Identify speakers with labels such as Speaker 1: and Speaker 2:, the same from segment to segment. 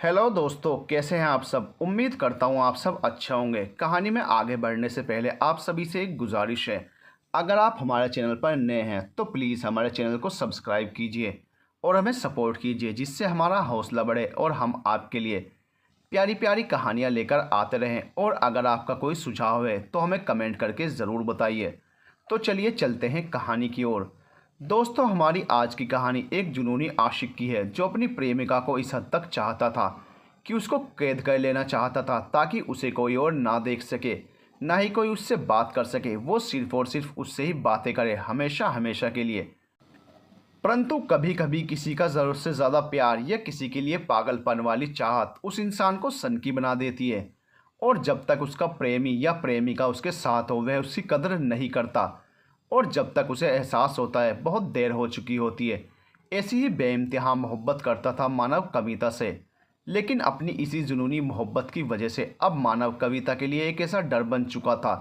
Speaker 1: Hello दोस्तों, कैसे हैं आप सब। उम्मीद करता हूं आप सब अच्छे होंगे। कहानी में आगे बढ़ने से पहले आप सभी से एक गुजारिश है, अगर आप हमारे चैनल पर नए हैं तो प्लीज़ हमारे चैनल को सब्सक्राइब कीजिए और हमें सपोर्ट कीजिए, जिससे हमारा हौसला बढ़े और हम आपके लिए प्यारी प्यारी कहानियां लेकर आते रहें। और अगर आपका कोई सुझाव है तो हमें कमेंट करके ज़रूर बताइए। तो चलिए चलते हैं कहानी की ओर। दोस्तों, हमारी आज की कहानी एक जुनूनी आशिक की है जो अपनी प्रेमिका को इस हद तक चाहता था कि उसको कैद कर लेना चाहता था, ताकि उसे कोई और ना देख सके, ना ही कोई उससे बात कर सके। वो सिर्फ और सिर्फ उससे ही बातें करे, हमेशा हमेशा के लिए। परंतु कभी कभी किसी का ज़रूरत से ज़्यादा प्यार या किसी के लिए पागलपन वाली चाहत उस इंसान को सनकी बना देती है। और जब तक उसका प्रेमी या प्रेमिका उसके साथ हो, वह उसकी कदर नहीं करता। और जब तक उसे एहसास होता है बहुत देर हो चुकी होती है। ऐसी ही बेइंतहा मोहब्बत करता था मानव कविता से। लेकिन अपनी इसी जुनूनी मोहब्बत की वजह से अब मानव कविता के लिए एक ऐसा डर बन चुका था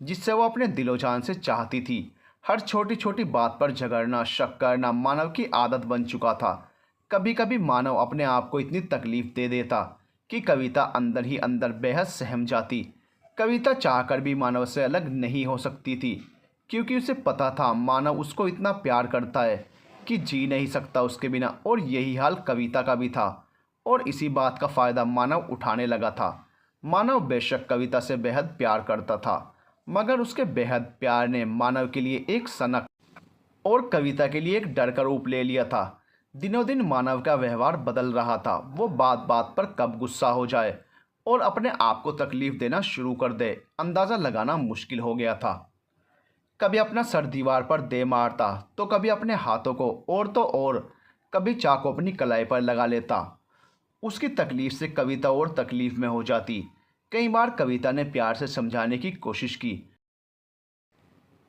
Speaker 1: जिससे वो अपने दिलो जान से चाहती थी। हर छोटी छोटी बात पर झगड़ना, शक करना मानव की आदत बन चुका था। कभी कभी मानव अपने आप को इतनी तकलीफ दे देता कि कविता अंदर ही अंदर बेहद सहम जाती। कविता चाहकर भी मानव से अलग नहीं हो सकती थी, क्योंकि उसे पता था मानव उसको इतना प्यार करता है कि जी नहीं सकता उसके बिना। और यही हाल कविता का भी था, और इसी बात का फ़ायदा मानव उठाने लगा था। मानव बेशक कविता से बेहद प्यार करता था, मगर उसके बेहद प्यार ने मानव के लिए एक सनक और कविता के लिए एक डर का रूप ले लिया था। दिनों दिन मानव का व्यवहार बदल रहा था। वो बात बात पर कब गुस्सा हो जाए और अपने आप को तकलीफ देना शुरू कर दे, अंदाज़ा लगाना मुश्किल हो गया था। कभी अपना सर दीवार पर दे मारता, तो कभी अपने हाथों को, और तो और कभी चाकू अपनी कलाई पर लगा लेता। उसकी तकलीफ से कविता और तकलीफ में हो जाती। कई बार कविता ने प्यार से समझाने की कोशिश की,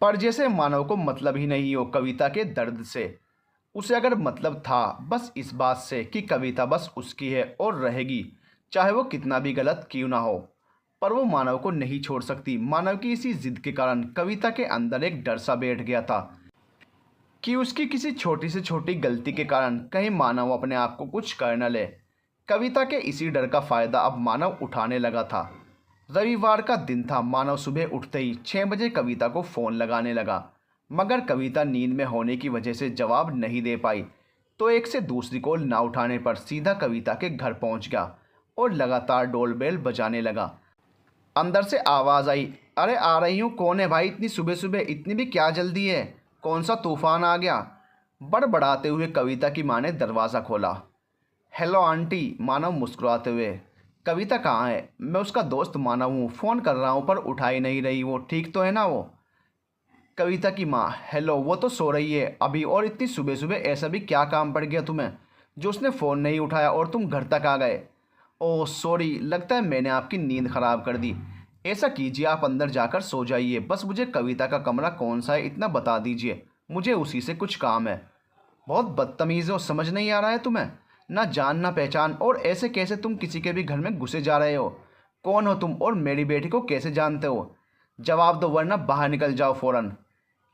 Speaker 1: पर जैसे मानव को मतलब ही नहीं हो कविता के दर्द से। उसे अगर मतलब था बस इस बात से कि कविता बस उसकी है और रहेगी, चाहे वो कितना भी गलत क्यों ना हो, पर वो मानव को नहीं छोड़ सकती। मानव की इसी जिद के कारण कविता के अंदर एक डर सा बैठ गया था कि उसकी किसी छोटी से छोटी गलती के कारण कहीं मानव अपने आप को कुछ कर न ले। कविता के इसी डर का फ़ायदा अब मानव उठाने लगा था। रविवार का दिन था। मानव सुबह उठते ही 6 बजे कविता को फ़ोन लगाने लगा, मगर कविता नींद में होने की वजह से जवाब नहीं दे पाई। तो एक से दूसरी कॉल ना उठाने पर सीधा कविता के घर पहुंच गया और लगातार डोल बेल बजाने लगा। अंदर से आवाज़ आई, अरे आ रही हूँ। कौन है भाई, इतनी सुबह सुबह, इतनी भी क्या जल्दी है, कौन सा तूफान आ गया। बड़बड़ाते हुए कविता की माँ ने दरवाज़ा खोला। हेलो आंटी, मानव मुस्कुराते हुए। कविता कहाँ है? मैं उसका दोस्त मानव हूँ, फ़ोन कर रहा हूँ पर उठा ही नहीं रही। वो ठीक तो है ना वो? कविता की माँ, हेलो, वो तो सो रही है अभी। और इतनी सुबह सुबह ऐसा भी क्या काम पड़ गया तुम्हें जो उसने फ़ोन नहीं उठाया और तुम घर तक आ गए? ओह सॉरी, लगता है मैंने आपकी नींद ख़राब कर दी। ऐसा कीजिए, आप अंदर जाकर सो जाइए। बस मुझे कविता का कमरा कौन सा है इतना बता दीजिए, मुझे उसी से कुछ काम है। बहुत बदतमीज़ हो, समझ नहीं आ रहा है तुम्हें? ना जान ना पहचान, और ऐसे कैसे तुम किसी के भी घर में घुसे जा रहे हो? कौन हो तुम और मेरी बेटी को कैसे जानते हो? जवाब दो वरना बाहर निकल जाओ फ़ौरन।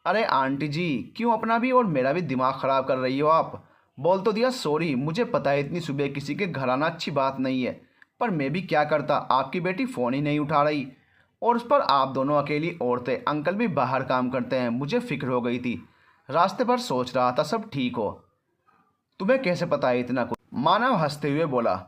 Speaker 1: अरे आंटी जी, क्यों अपना भी और मेरा भी दिमाग ख़राब कर रही हो आप? बोल तो दिया सॉरी, मुझे पता है इतनी सुबह किसी के घर आना अच्छी बात नहीं है, पर मैं भी क्या करता, आपकी बेटी फ़ोन ही नहीं उठा रही। और उस पर आप दोनों अकेली औरतें, अंकल भी बाहर काम करते हैं। मुझे फ़िक्र हो गई थी, रास्ते पर सोच रहा था सब ठीक हो। तुम्हें कैसे पता है इतना कुछ? मानव हंसते हुए बोला।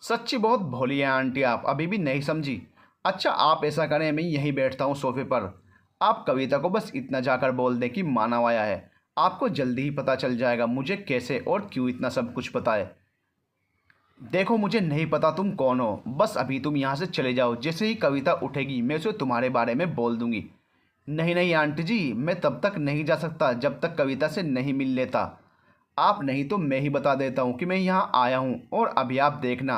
Speaker 1: सच्ची बहुत भोली है आंटी, आप अभी भी नहीं समझी। अच्छा आप ऐसा करें, मैं यहीं बैठता हूँ सोफे पर। आप कविता को बस इतना जाकर बोल दें कि मानव आया है। आपको जल्दी ही पता चल जाएगा मुझे कैसे और क्यों इतना सब कुछ पता है। देखो मुझे नहीं पता तुम कौन हो, बस अभी तुम यहाँ से चले जाओ। जैसे ही कविता उठेगी मैं उसे तुम्हारे बारे में बोल दूंगी। नहीं नहीं आंटी जी, मैं तब तक नहीं जा सकता जब तक कविता से नहीं मिल लेता। आप नहीं तो मैं ही बता देता हूँ कि मैं यहाँ आया हूँ, और अभी आप देखना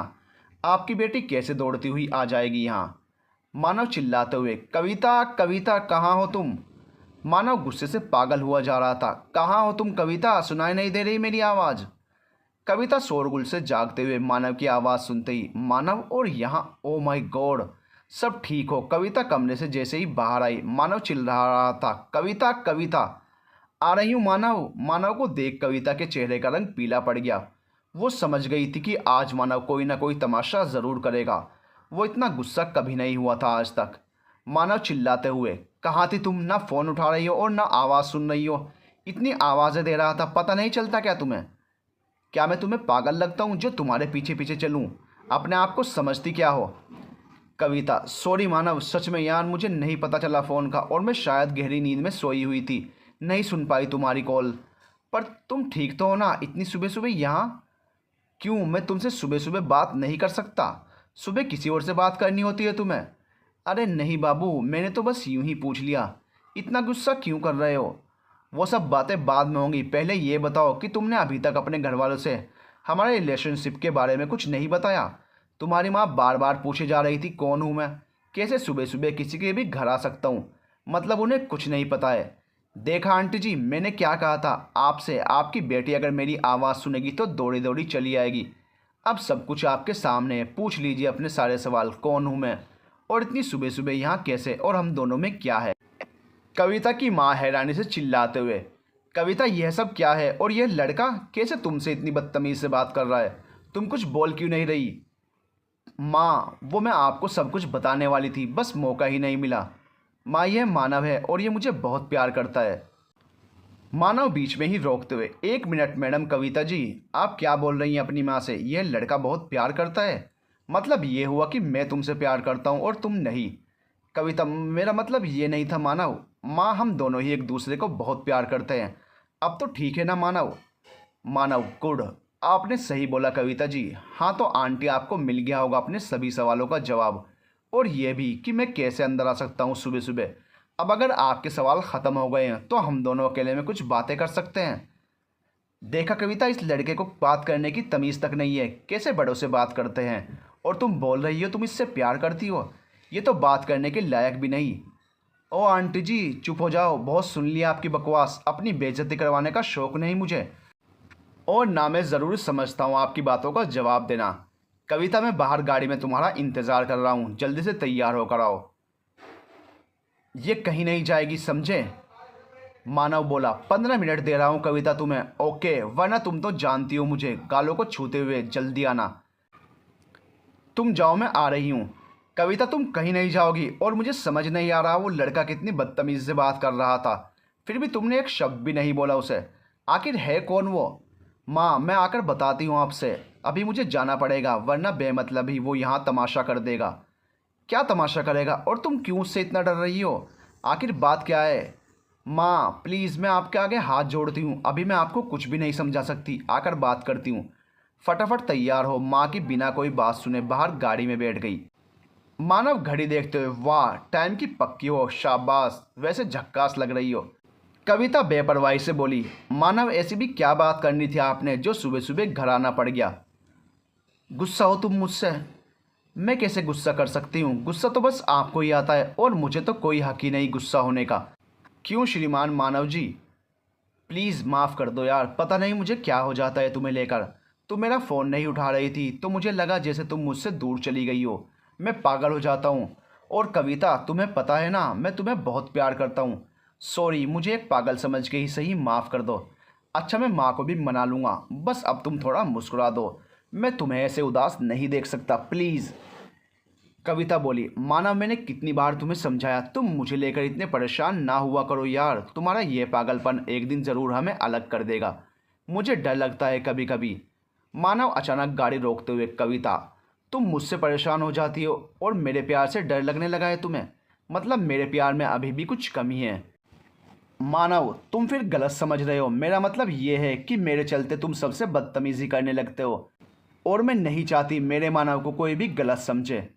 Speaker 1: आपकी बेटी कैसे दौड़ती हुई आ जाएगी यहाँ। मानव चिल्लाते हुए, कविता कविता कहाँ हो तुम? मानव गुस्से से पागल हुआ जा रहा था। कहाँ हो तुम कविता, सुनाई नहीं दे रही मेरी आवाज़? कविता शोरगुल से जागते हुए मानव की आवाज़ सुनते ही, मानव और यहाँ, ओ माय गॉड, सब ठीक हो? कविता कमरे से जैसे ही बाहर आई मानव चिल्ला रहा था, कविता कविता। आ रही हूँ मानव। मानव को देख कविता के चेहरे का रंग पीला पड़ गया। वो समझ गई थी कि आज मानव कोई ना कोई तमाशा ज़रूर करेगा। वो इतना गुस्सा कभी नहीं हुआ था आज तक। मानव चिल्लाते हुए, कहाँ थी तुम? ना फ़ोन उठा रही हो और ना आवाज़ सुन रही हो। इतनी आवाज़ें दे रहा था, पता नहीं चलता क्या तुम्हें? क्या मैं तुम्हें पागल लगता हूँ जो तुम्हारे पीछे पीछे चलूँ? अपने आप को समझती क्या हो? कविता, सॉरी मानव, सच में यार मुझे नहीं पता चला फ़ोन का, और मैं शायद गहरी नींद में सोई हुई थी, नहीं सुन पाई तुम्हारी कॉल। पर तुम ठीक तो हो ना? इतनी सुबह सुबह यहाँ क्यों? मैं तुमसे सुबह सुबह बात नहीं कर सकता? सुबह किसी और से बात करनी होती है तुम्हें। अरे नहीं बाबू, मैंने तो बस यूं ही पूछ लिया। इतना गुस्सा क्यों कर रहे हो? वो सब बातें बाद में होंगी, पहले ये बताओ कि तुमने अभी तक अपने घर वालों से हमारे रिलेशनशिप के बारे में कुछ नहीं बताया। तुम्हारी माँ बार बार पूछे जा रही थी कौन हूँ मैं, कैसे सुबह सुबह किसी के भी घर आ सकता हूँ। मतलब उन्हें कुछ नहीं पता है। देखा आंटी जी, मैंने क्या कहा था आपसे? आपकी बेटी अगर मेरी आवाज़ सुनेगी तो दौड़ी दौड़ी चली आएगी। अब सब कुछ आपके सामने है, पूछ लीजिए अपने सारे सवाल। कौन हूँ मैं, और इतनी सुबह सुबह यहाँ कैसे, और हम दोनों में क्या है? कविता की माँ हैरानी से चिल्लाते हुए, कविता यह सब क्या है, और यह लड़का कैसे तुमसे इतनी बदतमीज़ से बात कर रहा है? तुम कुछ बोल क्यों नहीं रही? माँ, वो मैं आपको सब कुछ बताने वाली थी, बस मौका ही नहीं मिला। माँ, यह मानव है और ये मुझे बहुत प्यार करता है। मानव बीच में ही रोकते हुए, एक मिनट मैडम कविता जी, आप क्या बोल रही हैं अपनी माँ से? यह लड़का बहुत प्यार करता है? मतलब ये हुआ कि मैं तुमसे प्यार करता हूँ और तुम नहीं? कविता, मेरा मतलब ये नहीं था मानव। माँ, हम दोनों ही एक दूसरे को बहुत प्यार करते हैं। अब तो ठीक है ना मानव? मानव, गुड, आपने सही बोला कविता जी। हाँ, तो आंटी आपको मिल गया होगा अपने सभी सवालों का जवाब, और ये भी कि मैं कैसे अंदर आ सकता हूँ सुबह सुबह। अब अगर आपके सवाल ख़त्म हो गए हैं तो हम दोनों अकेले में कुछ बातें कर सकते हैं। देखा कविता, इस लड़के को बात करने की तमीज़ तक नहीं है, कैसे बड़ों से बात करते हैं। और तुम बोल रही हो तुम इससे प्यार करती हो, ये तो बात करने के लायक भी नहीं। ओ आंटी जी, चुप हो जाओ, बहुत सुन लिया आपकी बकवास। अपनी बेइज्जती करवाने का शौक़ नहीं मुझे, और ना मैं ज़रूर समझता हूँ आपकी बातों का जवाब देना। कविता, मैं बाहर गाड़ी में तुम्हारा इंतज़ार कर रहा हूँ, जल्दी से तैयार होकर आओ। ये कहीं नहीं जाएगी, समझे? मानव बोला, 15 मिनट दे रहा हूँ कविता तुम्हें, ओके? वरना तुम तो जानती हो मुझे, गालों को छूते हुए जल्दी आना। तुम जाओ, मैं आ रही हूँ। कविता, तुम कहीं नहीं जाओगी, और मुझे समझ नहीं आ रहा वो लड़का कितनी बदतमीज़ी से बात कर रहा था, फिर भी तुमने एक शब्द भी नहीं बोला उसे। आखिर है कौन वो? माँ, मैं आकर बताती हूँ आपसे, अभी मुझे जाना पड़ेगा, वरना बेमतलब ही वो यहाँ तमाशा कर देगा। क्या तमाशा करेगा, और तुम क्यों उससे इतना डर रही हो? आखिर बात क्या है? माँ प्लीज़, मैं आपके आगे हाथ जोड़ती हूँ, अभी मैं आपको कुछ भी नहीं समझा सकती, आकर बात करती हूँ। फटाफट तैयार हो। माँ की बिना कोई बात सुने बाहर गाड़ी में बैठ गई। मानव घड़ी देखते हुए, वाह टाइम की पक्की हो, शाबाश, वैसे झक्कास लग रही हो। कविता बेपरवाही से बोली, मानव ऐसी भी क्या बात करनी थी आपने जो सुबह सुबह घर आना पड़ गया? गुस्सा हो तुम मुझसे? मैं कैसे गुस्सा कर सकती हूँ? गुस्सा तो बस आपको ही आता है, और मुझे तो कोई हक ही नहीं गुस्सा होने का। क्यों श्रीमान मानव जी, प्लीज़ माफ़ कर दो यार, पता नहीं मुझे क्या हो जाता है तुम्हें लेकर। तुम मेरा फ़ोन नहीं उठा रही थी तो मुझे लगा जैसे तुम मुझसे दूर चली गई हो। मैं पागल हो जाता हूँ। और कविता, तुम्हें पता है ना मैं तुम्हें बहुत प्यार करता हूँ। सॉरी, मुझे एक पागल समझ के ही सही, माफ़ कर दो। अच्छा, मैं माँ को भी मना लूँगा, बस अब तुम थोड़ा मुस्कुरा दो, मैं तुम्हें ऐसे उदास नहीं देख सकता, प्लीज़। कविता बोली, माना मैंने कितनी बार तुम्हें समझाया, तुम मुझे लेकर इतने परेशान ना हुआ करो यार, तुम्हारा ये पागलपन एक दिन ज़रूर हमें अलग कर देगा। मुझे डर लगता है कभी कभी। मानव अचानक गाड़ी रोकते हुए, कविता तुम मुझसे परेशान हो जाती हो और मेरे प्यार से डर लगने लगा है तुम्हें? मतलब मेरे प्यार में अभी भी कुछ कमी है? मानव, तुम फिर गलत समझ रहे हो, मेरा मतलब ये है कि मेरे चलते तुम सबसे बदतमीज़ी करने लगते हो, और मैं नहीं चाहती मेरे मानव को कोई भी गलत समझे।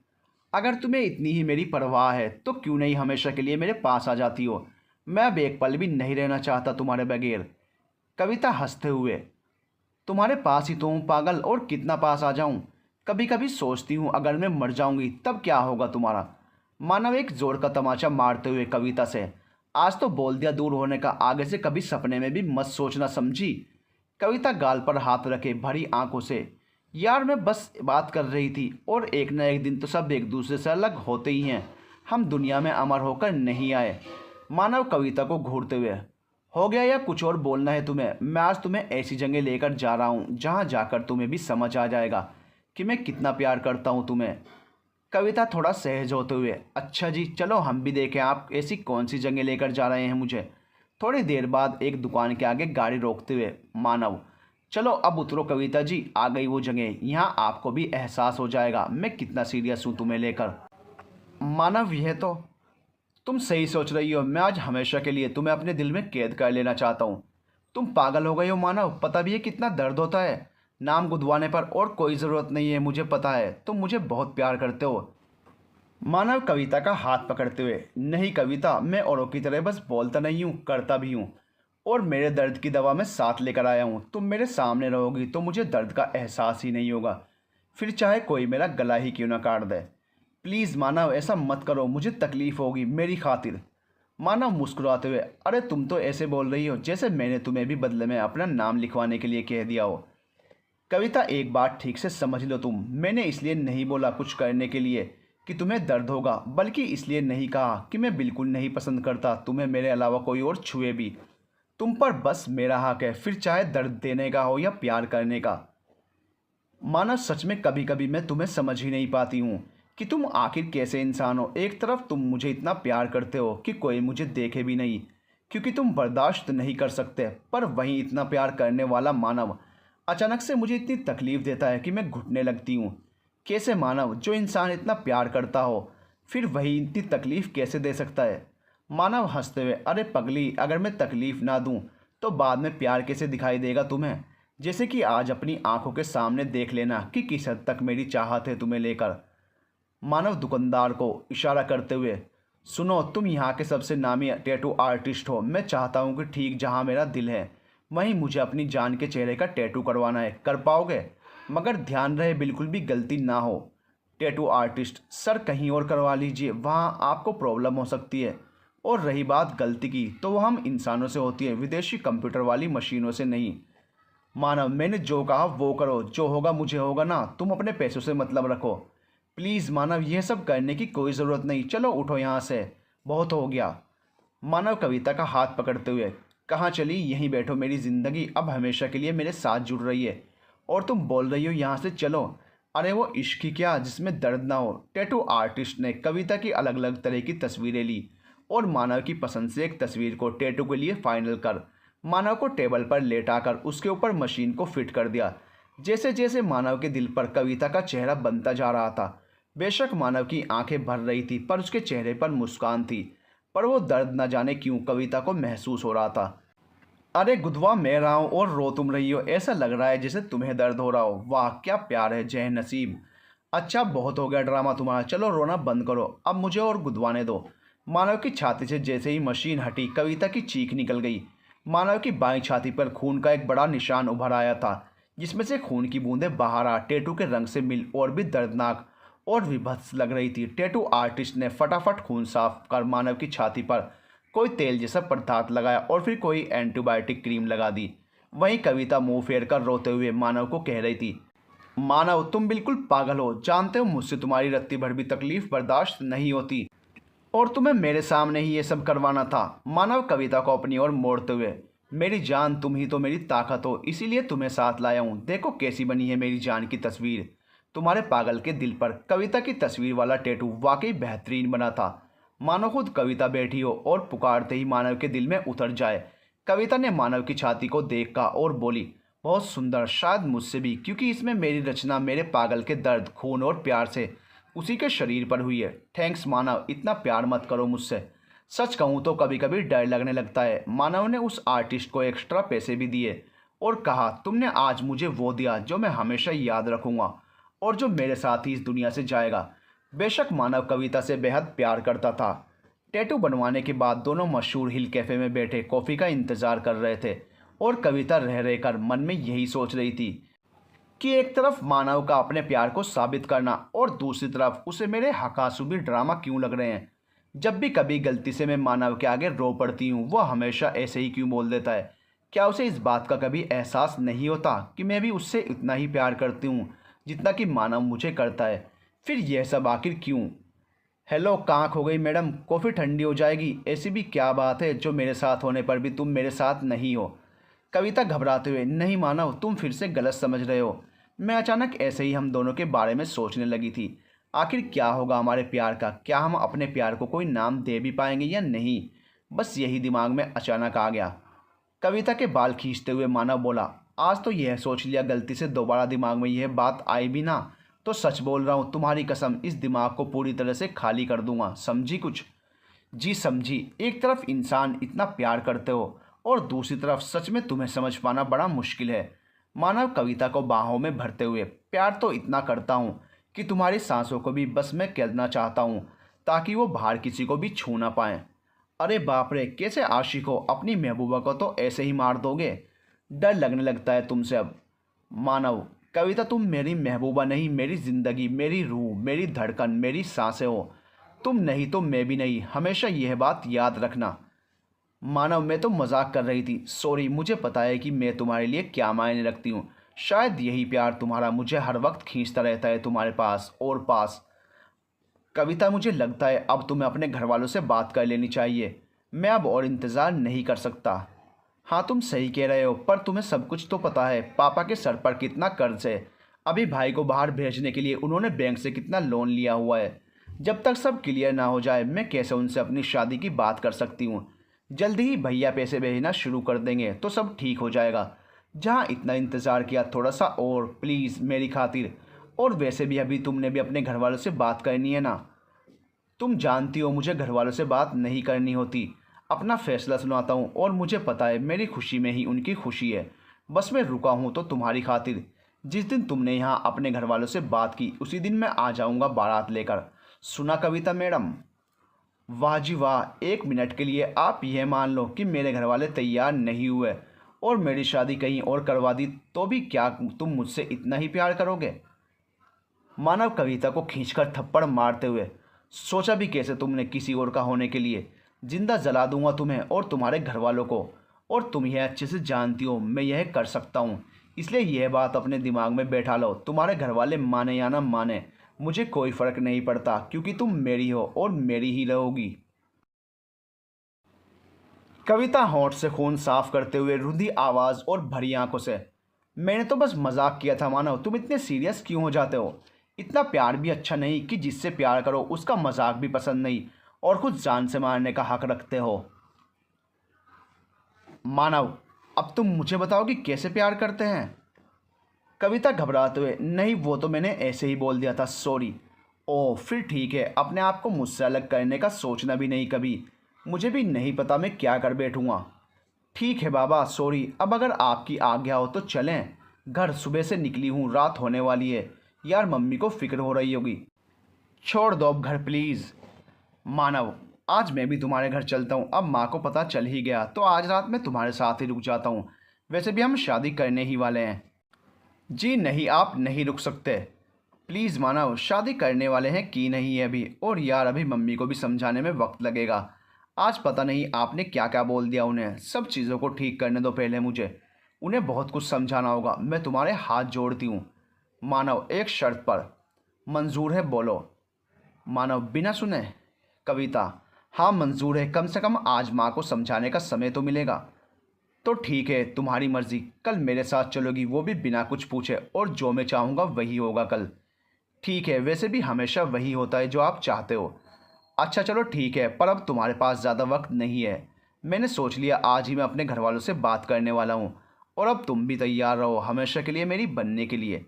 Speaker 1: अगर तुम्हें इतनी ही मेरी परवाह है तो क्यों नहीं हमेशा के लिए मेरे पास आ जाती हो? मैं अब एक पल भी नहीं रहना चाहता तुम्हारे बगैर। कविता हंसते हुए, तुम्हारे पास ही तो हूँ पागल, और कितना पास आ जाऊँ? कभी कभी सोचती हूँ अगर मैं मर जाऊँगी तब क्या होगा तुम्हारा। मानव एक जोर का तमाचा मारते हुए कविता से, आज तो बोल दिया दूर होने का, आगे से कभी सपने में भी मत सोचना, समझी? कविता गाल पर हाथ रखे भरी आंखों से, यार मैं बस बात कर रही थी, और एक न एक दिन तो सब एक दूसरे से अलग होते ही हैं, हम दुनिया में अमर होकर नहीं आए। मानव कविता को घूरते हुए, हो गया या कुछ और बोलना है तुम्हें? मैं आज तुम्हें ऐसी जगह लेकर जा रहा हूँ जहाँ जाकर तुम्हें भी समझ आ जाएगा कि मैं कितना प्यार करता हूँ तुम्हें। कविता थोड़ा सहज होते हुए, अच्छा जी चलो हम भी देखें आप ऐसी कौन सी जगह लेकर जा रहे हैं मुझे। थोड़ी देर बाद एक दुकान के आगे गाड़ी रोकते हुए मानव, चलो अब उतरो कविता जी, आ गई वो जगह, यहाँ आपको भी एहसास हो जाएगा मैं कितना सीरियस हूँ तुम्हें लेकर। मानव, यह तो तुम सही सोच रही हो, मैं आज हमेशा के लिए तुम्हें अपने दिल में कैद कर लेना चाहता हूँ। तुम पागल हो गई हो मानव, पता भी है कितना दर्द होता है नाम गुदवाने पर, और कोई ज़रूरत नहीं है मुझे पता है, तुम मुझे बहुत प्यार करते हो। मानव कविता का हाथ पकड़ते हुए, नहीं कविता, मैं औरों की तरह बस बोलता नहीं हूँ, करता भी हूँ, और मेरे दर्द की दवा मैं साथ लेकर आया हूँ। तुम मेरे सामने रहोगी तो मुझे दर्द का एहसास ही नहीं होगा, फिर चाहे कोई मेरा गला ही क्यों ना काट दे। प्लीज़ मानव ऐसा मत करो, मुझे तकलीफ़ होगी मेरी खातिर। मानव मुस्कुराते हुए, अरे तुम तो ऐसे बोल रही हो जैसे मैंने तुम्हें भी बदले में अपना नाम लिखवाने के लिए कह दिया हो। कविता एक बात ठीक से समझ लो तुम, मैंने इसलिए नहीं बोला कुछ करने के लिए कि तुम्हें दर्द होगा, बल्कि इसलिए नहीं कहा कि मैं बिल्कुल नहीं पसंद करता तुम्हें मेरे अलावा कोई और छुए भी। तुम पर बस मेरा हक है, फिर चाहे दर्द देने का हो या प्यार करने का। मानव सच में कभी कभी मैं तुम्हें समझ ही नहीं पाती हूँ कि तुम आखिर कैसे इंसान हो। एक तरफ तुम मुझे इतना प्यार करते हो कि कोई मुझे देखे भी नहीं क्योंकि तुम बर्दाश्त नहीं कर सकते, पर वहीं इतना प्यार करने वाला मानव अचानक से मुझे इतनी तकलीफ़ देता है कि मैं घुटने लगती हूँ। कैसे मानव, जो इंसान इतना प्यार करता हो फिर वही इतनी तकलीफ़ कैसे दे सकता है? मानव हंसते हुए, अरे पगली, अगर मैं तकलीफ़ ना दूँ तो बाद में प्यार कैसे दिखाई देगा तुम्हें? जैसे कि आज अपनी आंखों के सामने देख लेना कि किस हद तक मेरी चाहत है तुम्हें लेकर। मानव दुकानदार को इशारा करते हुए, सुनो तुम यहाँ के सबसे नामी टैटू आर्टिस्ट हो, मैं चाहता हूँ कि ठीक जहाँ मेरा दिल है वहीं मुझे अपनी जान के चेहरे का टैटू करवाना है, कर पाओगे? मगर ध्यान रहे बिल्कुल भी गलती ना हो। टैटू आर्टिस्ट, सर कहीं और करवा लीजिए, वहाँ आपको प्रॉब्लम हो सकती है, और रही बात गलती की तो वह हम इंसानों से होती है, विदेशी कंप्यूटर वाली मशीनों से नहीं। मानव, मैंने जो कहा वो करो, जो होगा मुझे होगा ना, तुम अपने पैसों से मतलब रखो। प्लीज़ मानव, यह सब करने की कोई ज़रूरत नहीं, चलो उठो यहाँ से, बहुत हो गया। मानव कविता का हाथ पकड़ते हुए, कहाँ चली? यहीं बैठो, मेरी ज़िंदगी अब हमेशा के लिए मेरे साथ जुड़ रही है और तुम बोल रही हो यहाँ से चलो। अरे वो इश्क ही क्या जिसमें दर्द ना हो। टैटू आर्टिस्ट ने कविता की अलग अलग तरह की तस्वीरें ली और मानव की पसंद से एक तस्वीर को टैटू के लिए फाइनल कर मानव को टेबल पर लेटाकर उसके ऊपर मशीन को फिट कर दिया। जैसे जैसे मानव के दिल पर कविता का चेहरा बनता जा रहा था, बेशक मानव की आंखें भर रही थी पर उसके चेहरे पर मुस्कान थी, पर वो दर्द न जाने क्यों कविता को महसूस हो रहा था। अरे गुदवा मैं रहा हूँ और रो तुम रही हो, ऐसा लग रहा है जैसे तुम्हें दर्द हो रहा हो। वाह क्या प्यार है जय नसीब। अच्छा बहुत हो गया ड्रामा तुम्हारा, चलो रोना बंद करो, अब मुझे और गुदवाने दो। मानव की छाती से जैसे ही मशीन हटी कविता की चीख निकल गई। मानव की बाईं छाती पर खून का एक बड़ा निशान उभर आया था जिसमें से खून की बूंदें बाहर आ टैटू के रंग से मिल और भी दर्दनाक और विभत्स लग रही थी। टैटू आर्टिस्ट ने फटाफट खून साफ कर मानव की छाती पर कोई तेल जैसा पदार्थ लगाया और फिर कोई एंटीबायोटिक क्रीम लगा दी। वहीं कविता मुंह फेर कर रोते हुए मानव को कह रही थी, मानव तुम बिल्कुल पागल हो, जानते हो मुझसे तुम्हारी रत्ती भर भी तकलीफ बर्दाश्त नहीं होती और तुम्हें मेरे सामने ही ये सब करवाना था। मानव कविता को अपनी ओर मोड़ते हुए, मेरी जान तुम ही तो मेरी ताकत हो, इसीलिए तुम्हें साथ लाया हूँ, देखो कैसी बनी है मेरी जान की तस्वीर तुम्हारे पागल के दिल पर। कविता की तस्वीर वाला टैटू वाकई बेहतरीन बना था, मानो खुद कविता बैठी हो और पुकारते ही मानव के दिल में उतर जाए। कविता ने मानव की छाती को देखा और बोली, बहुत सुंदर, शायद मुझसे भी, क्योंकि इसमें मेरी रचना मेरे पागल के दर्द खून और प्यार से उसी के शरीर पर हुई है। थैंक्स मानव, इतना प्यार मत करो मुझसे, सच कहूँ तो कभी कभी डर लगने लगता है। मानव ने उस आर्टिस्ट को एक्स्ट्रा पैसे भी दिए और कहा, तुमने आज मुझे वो दिया जो मैं हमेशा याद रखूँगा और जो मेरे साथ ही इस दुनिया से जाएगा। बेशक मानव कविता से बेहद प्यार करता था। टैटू बनवाने के बाद दोनों मशहूर हिल कैफ़े में बैठे कॉफ़ी का इंतज़ार कर रहे थे और कविता रह रहकर मन में यही सोच रही थी कि एक तरफ मानव का अपने प्यार को साबित करना और दूसरी तरफ उसे मेरे हकासुबी ड्रामा क्यों लग रहे हैं। जब भी कभी गलती से मैं मानव के आगे रो पड़ती हूँ वह हमेशा ऐसे ही क्यों बोल देता है? क्या उसे इस बात का कभी एहसास नहीं होता कि मैं भी उससे इतना ही प्यार करती हूँ जितना कि मानव मुझे करता है? फिर यह सब आखिर क्यों हेलो, कहाँ खो गई मैडम? कॉफ़ी ठंडी हो जाएगी। ऐसी भी क्या बात है जो मेरे साथ होने पर भी तुम मेरे साथ नहीं हो? कविता घबराते हुए, नहीं मानव, तुम फिर से गलत समझ रहे हो। मैं अचानक ऐसे ही हम दोनों के बारे में सोचने लगी थी। आखिर क्या होगा हमारे प्यार का? क्या हम अपने प्यार को कोई नाम दे भी पाएंगे या नहीं? बस यही दिमाग में अचानक आ गया। कविता के बाल खींचते हुए मानव बोला, आज तो यह सोच लिया, गलती से दोबारा दिमाग में यह बात आई भी ना तो सच बोल रहा हूँ, तुम्हारी कसम, इस दिमाग को पूरी तरह से खाली कर दूंगा। समझी कुछ? जी समझी। एक तरफ इंसान इतना प्यार करते हो और दूसरी तरफ सच में तुम्हें समझ पाना बड़ा मुश्किल है। मानव कविता को बाहों में भरते हुए, प्यार तो इतना करता हूँ कि तुम्हारी सांसों को भी बस में करना चाहता हूँ ताकि वो बाहर किसी को भी छू ना पाएं। अरे बाप रे, कैसे आशिक हो? अपनी महबूबा को तो ऐसे ही मार दोगे? डर लगने लगता है तुमसे अब। मानव, कविता तुम मेरी महबूबा नहीं, मेरी ज़िंदगी, मेरी रूह, मेरी धड़कन, मेरी सांसें हो। तुम नहीं तो मैं भी नहीं, हमेशा यह बात याद रखना। मानव, मैं तो मजाक कर रही थी, सॉरी। मुझे पता है कि मैं तुम्हारे लिए क्या मायने रखती हूँ। शायद यही प्यार तुम्हारा मुझे हर वक्त खींचता रहता है तुम्हारे पास और पास। कविता, मुझे लगता है अब तुम्हें अपने घर वालों से बात कर लेनी चाहिए। मैं अब और इंतज़ार नहीं कर सकता। हाँ, तुम सही कह रहे हो, पर तुम्हें सब कुछ तो पता है पापा के सर पर कितना कर्ज है। अभी भाई को बाहर भेजने के लिए उन्होंने बैंक से कितना लोन लिया हुआ है। जब तक सब क्लियर ना हो जाए मैं कैसे उनसे अपनी शादी की बात कर सकती हूँ? जल्दी ही भैया पैसे भेजना शुरू कर देंगे तो सब ठीक हो जाएगा। जहाँ इतना इंतज़ार किया, थोड़ा सा और प्लीज़ मेरी खातिर। और वैसे भी अभी तुमने भी अपने घर वालों से बात करनी है ना? तुम जानती हो मुझे घर वालों से बात नहीं करनी होती। अपना फैसला सुनाता हूँ और मुझे पता है मेरी खुशी में ही उनकी खुशी है। बस मैं रुका हूँ तो तुम्हारी खातिर। जिस दिन तुमने यहाँ अपने घर वालों से बात की उसी दिन मैं आ जाऊँगा बारात लेकर। सुना कविता मैडम? वाह जी वाह, एक मिनट के लिए आप यह मान लो कि मेरे घर वाले तैयार नहीं हुए और मेरी शादी कहीं और करवा दी तो भी क्या तुम मुझसे इतना ही प्यार करोगे? मानव कविता को खींचकर थप्पड़ मारते हुए, सोचा भी कैसे तुमने किसी और का होने के लिए? जिंदा जला दूंगा तुम्हें और तुम्हारे घर वालों को। और तुम यह अच्छे से जानती हो मैं यह कर सकता हूँ, इसलिए यह बात अपने दिमाग में बैठा लो। तुम्हारे घर वाले माने या ना माने मुझे कोई फ़र्क नहीं पड़ता, क्योंकि तुम मेरी हो और मेरी ही रहोगी। कविता होंठ से खून साफ करते हुए, रुंधी आवाज़ और भरी आंखों से, मैंने तो बस मजाक किया था मानव, तुम इतने सीरियस क्यों हो जाते हो? इतना प्यार भी अच्छा नहीं कि जिससे प्यार करो उसका मजाक भी पसंद नहीं और खुद जान से मारने का हक रखते हो। मानव, अब तुम मुझे बताओ कि कैसे प्यार करते हैं? कविता घबराते हुए, नहीं वो तो मैंने ऐसे ही बोल दिया था, सॉरी। ओह फिर ठीक है, अपने आप को मुझसे अलग करने का सोचना भी नहीं कभी। मुझे भी नहीं पता मैं क्या कर बैठूँगा। ठीक है बाबा, सॉरी। अब अगर आपकी आज्ञा हो तो चलें। घर सुबह से निकली हूँ, रात होने वाली है। यार मम्मी को फिक्र हो रही होगी। छोड़ दो अब घर प्लीज़। मानव, आज मैं भी तुम्हारे घर चलता हूँ। अब माँ को पता चल ही गया तो आज रात मैं तुम्हारे साथ ही रुक जाता हूँ। वैसे भी हम शादी करने ही वाले हैं। जी नहीं, आप नहीं रुक सकते। प्लीज़ मानव, शादी करने वाले हैं कि नहीं है अभी। और यार अभी मम्मी को भी समझाने में वक्त लगेगा। आज पता नहीं आपने क्या क्या बोल दिया उन्हें। सब चीज़ों को ठीक करने दो पहले मुझे। उन्हें बहुत कुछ समझाना होगा। मैं तुम्हारे हाथ जोड़ती हूँ। मानव, एक शर्त पर। मंजूर है? बोलो। मानव बिना सुने। कविता, हाँ मंजूर है, कम से कम आज माँ को समझाने का समय तो मिलेगा। तो ठीक है, तुम्हारी मर्जी। कल मेरे साथ चलोगी, वो भी बिना कुछ पूछे, और जो मैं चाहूँगा वही होगा कल। ठीक है, वैसे भी हमेशा वही होता है जो आप चाहते हो। अच्छा चलो ठीक है, पर अब तुम्हारे पास ज़्यादा वक्त नहीं है। मैंने सोच लिया आज ही मैं अपने घर वालों से बात करने वाला हूँ। और अब तुम भी तैयार रहो हमेशा के लिए मेरी बनने के लिए।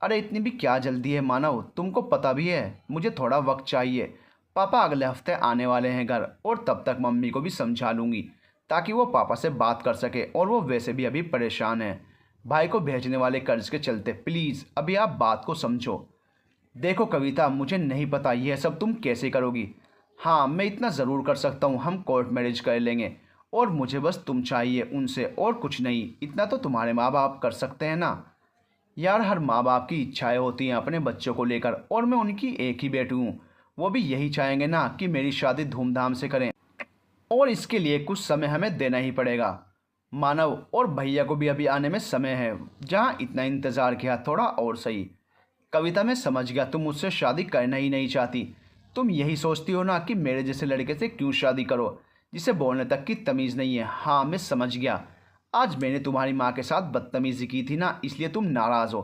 Speaker 1: अरे इतनी भी क्या जल्दी है मानव, तुमको पता भी है मुझे थोड़ा वक्त चाहिए। पापा अगले हफ्ते आने वाले हैं घर, और तब तक मम्मी को भी समझा लूँगी ताकि वो पापा से बात कर सके। और वो वैसे भी अभी परेशान है भाई को भेजने वाले कर्ज के चलते। प्लीज़ अभी आप बात को समझो। देखो कविता, मुझे नहीं पता यह सब तुम कैसे करोगी। हाँ मैं इतना ज़रूर कर सकता हूँ, हम कोर्ट मैरिज कर लेंगे। और मुझे बस तुम चाहिए उनसे, और कुछ नहीं। इतना तो तुम्हारे माँ बाप कर सकते हैं ना। यार हर माँ बाप की इच्छाएं होती हैं अपने बच्चों को लेकर, और मैं उनकी एक ही बेटी हूँ। वो भी यही चाहेंगे ना कि मेरी शादी धूमधाम से करें, और इसके लिए कुछ समय हमें देना ही पड़ेगा। मानव, और भैया को भी अभी आने में समय है। जहाँ इतना इंतज़ार किया, थोड़ा और सही। कविता, मैं समझ गया तुम मुझसे शादी करना ही नहीं चाहती। तुम यही सोचती हो ना कि मेरे जैसे लड़के से क्यों शादी करो जिसे बोलने तक की तमीज़ नहीं है। हाँ, मैं समझ गया। आज मैंने तुम्हारी माँ के साथ बदतमीज़ी की थी ना, इसलिए तुम नाराज़ हो।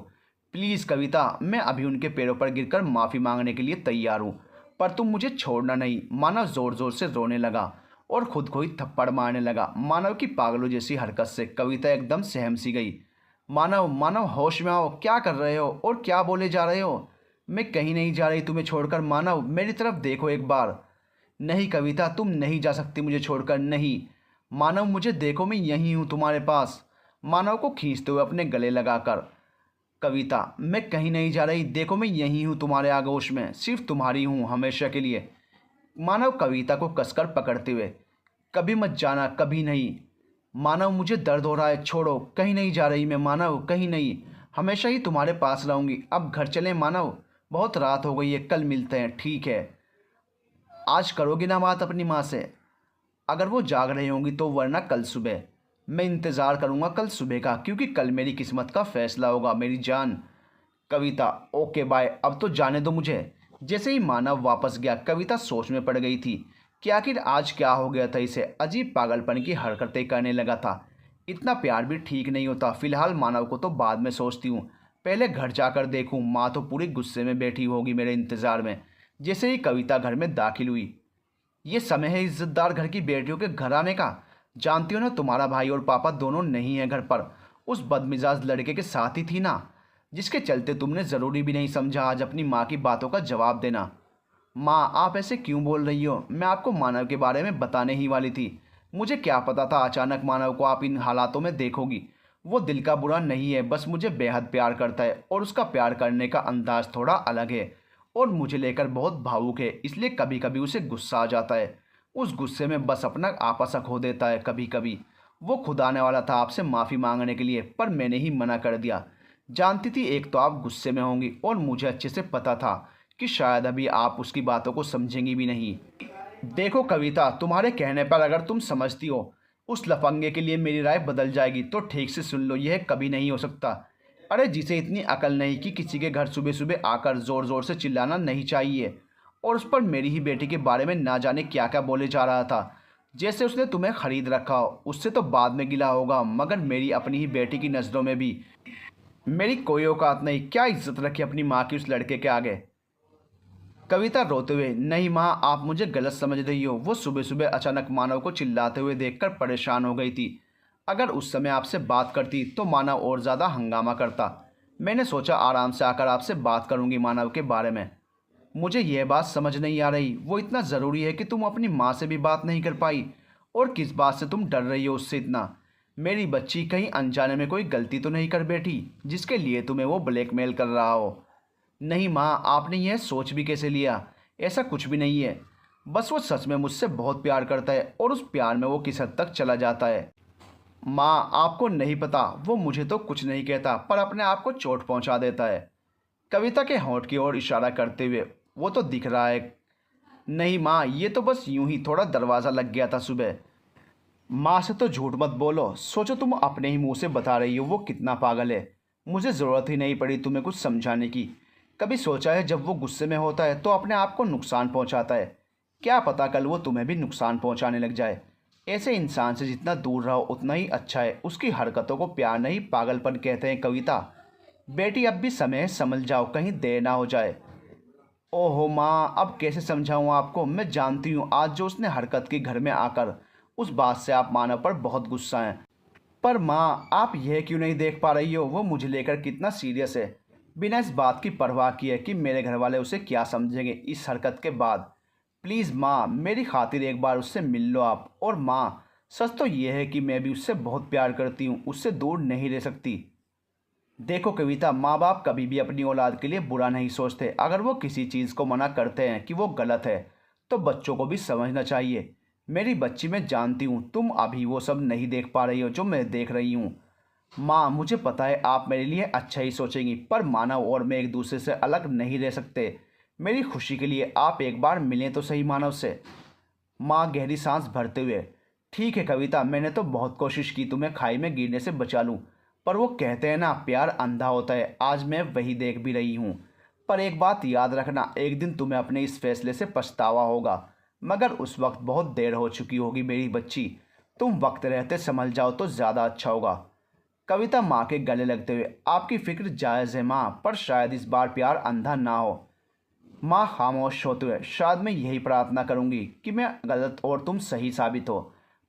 Speaker 1: प्लीज़ कविता, मैं अभी उनके पैरों पर गिरकर माफ़ी मांगने के लिए तैयार हूँ, पर तुम मुझे छोड़ना नहीं। मानव ज़ोर ज़ोर से रोने लगा और खुद को ही थप्पड़ मारने लगा। मानव की पागलों जैसी हरकत से कविता एकदम सहम सी गई। मानव, मानव, होश में आओ। क्या कर रहे हो और क्या बोले जा रहे हो? मैं कहीं नहीं जा रही तुम्हें छोड़कर। मानव, मेरी तरफ देखो एक बार। नहीं कविता, तुम नहीं जा सकती मुझे छोड़कर। नहीं मानव, मुझे देखो, मैं यहीं हूँ तुम्हारे पास। मानव को खींचते हुए अपने गले लगाकर, कविता, मैं कहीं नहीं जा रही। देखो, मैं यहीं हूँ तुम्हारे आगोश में, सिर्फ तुम्हारी हूँ हमेशा के लिए। मानव कविता को कसकर पकड़ते हुए, कभी मत जाना, कभी नहीं। मानव, मुझे दर्द हो रहा है, छोड़ो। कहीं नहीं जा रही मैं मानव, कहीं नहीं। हमेशा ही तुम्हारे पास रहूँगी। अब घर चलें मानव, बहुत रात हो गई है, कल मिलते हैं, ठीक है? आज करोगी ना बात अपनी माँ से? अगर वो जाग रही होंगी तो, वरना कल सुबह। मैं इंतज़ार करूँगा कल सुबह का, क्योंकि कल मेरी किस्मत का फैसला होगा मेरी जान। कविता, ओके बाय, अब तो जाने दो मुझे। जैसे ही मानव वापस गया, कविता सोच में पड़ गई थी कि आखिर आज क्या हो गया था इसे। अजीब पागलपन की हरकतें करने लगा था। इतना प्यार भी ठीक नहीं होता। फिलहाल मानव को तो बाद में सोचती हूँ, पहले घर जाकर देखूँ। माँ तो पूरी गुस्से में बैठी होगी मेरे इंतज़ार में। जैसे ही कविता घर में दाखिल हुई, ये समय है इज्जतदार घर की बेटियों के घर आने का। जानती हो ना, तुम्हारा भाई और पापा दोनों नहीं है घर पर। उस बदमिजाज लड़के के साथ ही थी ना, जिसके चलते तुमने ज़रूरी भी नहीं समझा आज अपनी माँ की बातों का जवाब देना। माँ, आप ऐसे क्यों बोल रही हो? मैं आपको मानव के बारे में बताने ही वाली थी। मुझे क्या पता था अचानक मानव को आप इन हालातों में देखोगी। वो दिल का बुरा नहीं है, बस मुझे बेहद प्यार करता है और उसका प्यार करने का अंदाज थोड़ा अलग है और मुझे लेकर बहुत भावुक है, इसलिए कभी कभी उसे गुस्सा आ जाता है। उस गुस्से में बस अपना आपा सा खो देता है कभी कभी। वो खुद आने वाला था आपसे माफ़ी मांगने के लिए, पर मैंने ही मना कर दिया। जानती थी एक तो आप गुस्से में होंगी, और मुझे अच्छे से पता था कि शायद अभी आप उसकी बातों को समझेंगी भी नहीं। देखो कविता, तुम्हारे कहने पर अगर तुम समझती हो उस लफंगे के लिए मेरी राय बदल जाएगी, तो ठीक से सुन लो, यह कभी नहीं हो सकता। अरे जिसे इतनी अकल नहीं कि किसी के घर सुबह सुबह आकर ज़ोर ज़ोर से चिल्लाना नहीं चाहिए, और उस पर मेरी ही बेटी के बारे में ना जाने क्या क्या बोले जा रहा था। जैसे उसने तुम्हें खरीद रखा हो। उससे तो बाद में गिला होगा, मगर मेरी अपनी ही बेटी की नज़रों में भी मेरी कोई औकात नहीं। क्या इज्जत रखी अपनी माँ की उस लड़के के आगे? कविता रोते हुए, नहीं माँ, आप मुझे गलत समझ रही हो। वो सुबह सुबह अचानक मानव को चिल्लाते हुए देखकर परेशान हो गई थी। अगर उस समय आपसे बात करती तो मानव और ज़्यादा हंगामा करता। मैंने सोचा आराम से आकर आपसे बात करूंगी मानव के बारे में। मुझे यह बात समझ नहीं आ रही, वो इतना ज़रूरी है कि तुम अपनी माँ से भी बात नहीं कर पाई? और किस बात से तुम डर रही हो उससे इतना? मेरी बच्ची कहीं अनजाने में कोई गलती तो नहीं कर बैठी जिसके लिए तुम्हें वो ब्लैकमेल कर रहा हो? नहीं माँ, आपने यह सोच भी कैसे लिया? ऐसा कुछ भी नहीं है। बस वो सच में मुझसे बहुत प्यार करता है और उस प्यार में वो किस हद तक चला जाता है। माँ, आपको नहीं पता, वो मुझे तो कुछ नहीं कहता पर अपने आप को चोट पहुँचा देता है। कविता के होंठ की ओर इशारा करते हुए, वो तो दिख रहा है। नहीं माँ, ये तो बस यूं ही थोड़ा दरवाज़ा लग गया था सुबह। माँ से तो झूठ मत बोलो। सोचो तुम अपने ही मुंह से बता रही हो वो कितना पागल है। मुझे ज़रूरत ही नहीं पड़ी तुम्हें कुछ समझाने की। कभी सोचा है जब वो गुस्से में होता है तो अपने आप को नुकसान पहुंचाता है? क्या पता कल वो तुम्हें भी नुकसान पहुंचाने लग जाए। ऐसे इंसान से जितना दूर रहो उतना ही अच्छा है। उसकी हरकतों को प्यार नहीं पागलपन कहते हैं कविता। बेटी, अब भी समय है, समझ जाओ, कहीं देर ना हो जाए। ओहो माँ, अब कैसे समझाऊँ आपको? मैं जानती हूँ आज जो उसने हरकत की घर में आकर, उस बात से आप मानव पर बहुत गुस्सा हैं। पर माँ, आप यह क्यों नहीं देख पा रही हो वो मुझे लेकर कितना सीरियस है, बिना इस बात की परवाह किए कि मेरे घर वाले उसे क्या समझेंगे इस हरकत के बाद। प्लीज़ माँ, मेरी खातिर एक बार उससे मिल लो आप। और माँ, सच तो यह है कि मैं भी उससे बहुत प्यार करती हूँ, उससे दूर नहीं रह सकती। देखो कविता, माँ बाप कभी भी अपनी औलाद के लिए बुरा नहीं सोचते। अगर वो किसी चीज़ को मना करते हैं कि वो गलत है, तो बच्चों को भी समझना चाहिए। मेरी बच्ची, मैं जानती हूँ तुम अभी वो सब नहीं देख पा रही हो जो मैं देख रही हूँ। माँ, मुझे पता है आप मेरे लिए अच्छा ही सोचेंगी, पर मानव और मैं एक दूसरे से अलग नहीं रह सकते। मेरी खुशी के लिए आप एक बार मिलें तो सही मानव से। माँ गहरी सांस भरते हुए, ठीक है कविता, मैंने तो बहुत कोशिश की तुम्हें खाई में गिरने से बचा लूँ, पर वो कहते हैं ना, प्यार अंधा होता है। आज मैं वही देख भी रही हूँ। पर एक बात याद रखना, एक दिन तुम्हें अपने इस फैसले से पछतावा होगा, मगर उस वक्त बहुत देर हो चुकी होगी मेरी बच्ची। तुम वक्त रहते संभल जाओ तो ज़्यादा अच्छा होगा। कविता माँ के गले लगते हुए, आपकी फिक्र जायज़ है माँ, पर शायद इस बार प्यार अंधा ना हो। माँ खामोश होते हुए, शायद मैं यही प्रार्थना करूंगी कि मैं गलत और तुम सही साबित हो।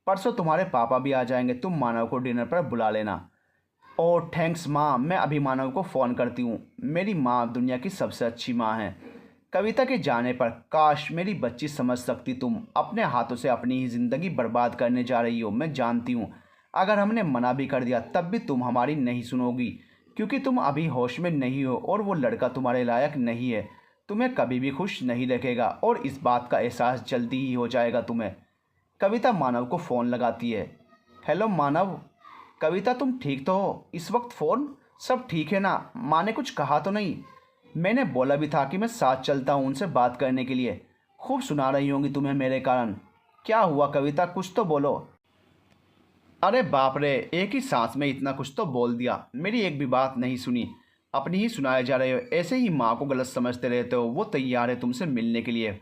Speaker 1: परसों तुम्हारे पापा भी आ जाएंगे, तुम मानव को डिनर पर बुला लेना। ओह थैंक्स माँ, मैं अभी मानव को फ़ोन करती हूँ। मेरी माँ दुनिया की सबसे अच्छी माँ है। कविता के जाने पर काश मेरी बच्ची समझ सकती, तुम अपने हाथों से अपनी ही ज़िंदगी बर्बाद करने जा रही हो। मैं जानती हूँ अगर हमने मना भी कर दिया तब भी तुम हमारी नहीं सुनोगी, क्योंकि तुम अभी होश में नहीं हो और वो लड़का तुम्हारे लायक नहीं है। तुम्हें कभी भी खुश नहीं रखेगा और इस बात का एहसास जल्दी ही हो जाएगा तुम्हें। कविता मानव को फ़ोन लगाती है। हेलो मानव। कविता तुम ठीक तो हो? इस वक्त फ़ोन? सब ठीक है ना? माँ ने कुछ कहा तो नहीं? मैंने बोला भी था कि मैं साथ चलता हूँ उनसे बात करने के लिए। खूब सुना रही होंगी तुम्हें मेरे कारण। क्या हुआ कविता, कुछ तो बोलो। अरे बाप रे, एक ही सांस में इतना कुछ तो बोल दिया। मेरी एक भी बात नहीं सुनी, अपनी ही सुनाए जा रहे हो। ऐसे ही माँ को गलत समझते रहते हो। वो तैयार है तुमसे मिलने के लिए।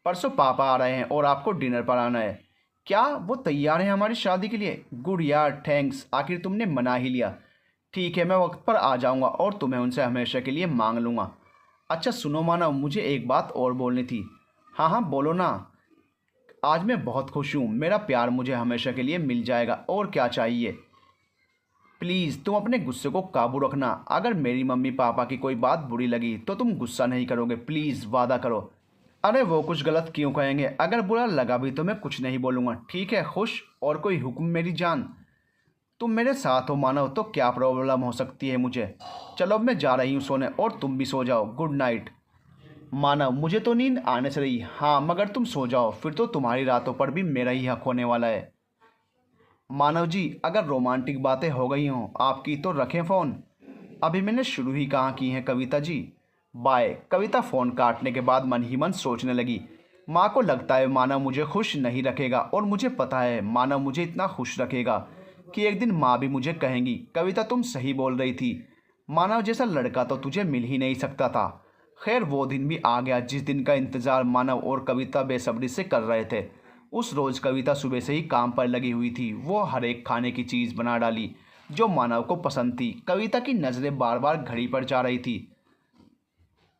Speaker 1: परसों पापा आ रहे हैं और आपको डिनर पर आना है। क्या वो तैयार हैं हमारी शादी के लिए? गुड यार, थैंक्स, आखिर तुमने मना ही लिया। ठीक है, मैं वक्त पर आ जाऊंगा और तुम्हें उनसे हमेशा के लिए मांग लूँगा। अच्छा सुनो मानव, मुझे एक बात और बोलनी थी। हाँ हाँ बोलो ना। आज मैं बहुत खुश हूँ, मेरा प्यार मुझे हमेशा के लिए मिल जाएगा, और क्या चाहिए। प्लीज़ तुम अपने गुस्से को काबू रखना। अगर मेरी मम्मी पापा की कोई बात बुरी लगी तो तुम गुस्सा नहीं करोगे, प्लीज़ वादा करो। अरे वो कुछ गलत क्यों कहेंगे? अगर बुरा लगा भी तो मैं कुछ नहीं बोलूँगा, ठीक है? खुश? और कोई हुक्म मेरी जान? तुम मेरे साथ हो मानव, तो क्या प्रॉब्लम हो सकती है मुझे। चलो अब मैं जा रही हूँ सोने, और तुम भी सो जाओ। Good night. मानव, मुझे तो नींद आने से रही। हाँ मगर तुम सो जाओ, फिर तो तुम्हारी रातों पर भी मेरा ही हक होने वाला है। मानव जी, अगर रोमांटिक बातें हो गई हों आपकी तो रखें फ़ोन। अभी मैंने शुरू ही कहाँ की हैं कविता जी। बाय। कविता फ़ोन काटने के बाद मन ही मन सोचने लगी, माँ को लगता है मानव मुझे खुश नहीं रखेगा, और मुझे पता है मानव मुझे इतना खुश रखेगा कि एक दिन माँ भी मुझे कहेंगी, कविता तुम सही बोल रही थी, मानव जैसा लड़का तो तुझे मिल ही नहीं सकता था। खैर वो दिन भी आ गया जिस दिन का इंतज़ार मानव और कविता बेसब्री से कर रहे थे। उस रोज़ कविता सुबह से ही काम पर लगी हुई थी। वो हर एक खाने की चीज़ बना डाली जो मानव को पसंद थी। कविता की नज़रें बार बार घड़ी पर जा रही थी।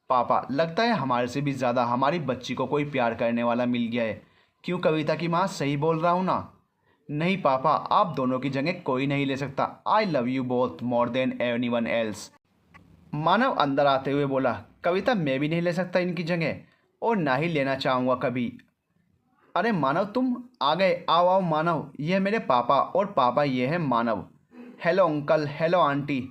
Speaker 1: पापा, लगता है हमारे से भी ज़्यादा हमारी बच्ची को कोई प्यार करने वाला मिल गया है। क्यों कविता की माँ, सही बोल रहा हूँ ना? नहीं पापा, आप दोनों की जगह कोई नहीं ले सकता। I love you both more than anyone else. Manav अंदर आते हुए बोला, कविता मैं भी नहीं ले सकता इनकी जगह, और ना ही लेना चाहूँगा कभी। अरे मानव तुम आ गए, आओ आओ मानव, ये है मेरे पापा, और पापा ये है Manav. Hello uncle, hello aunty.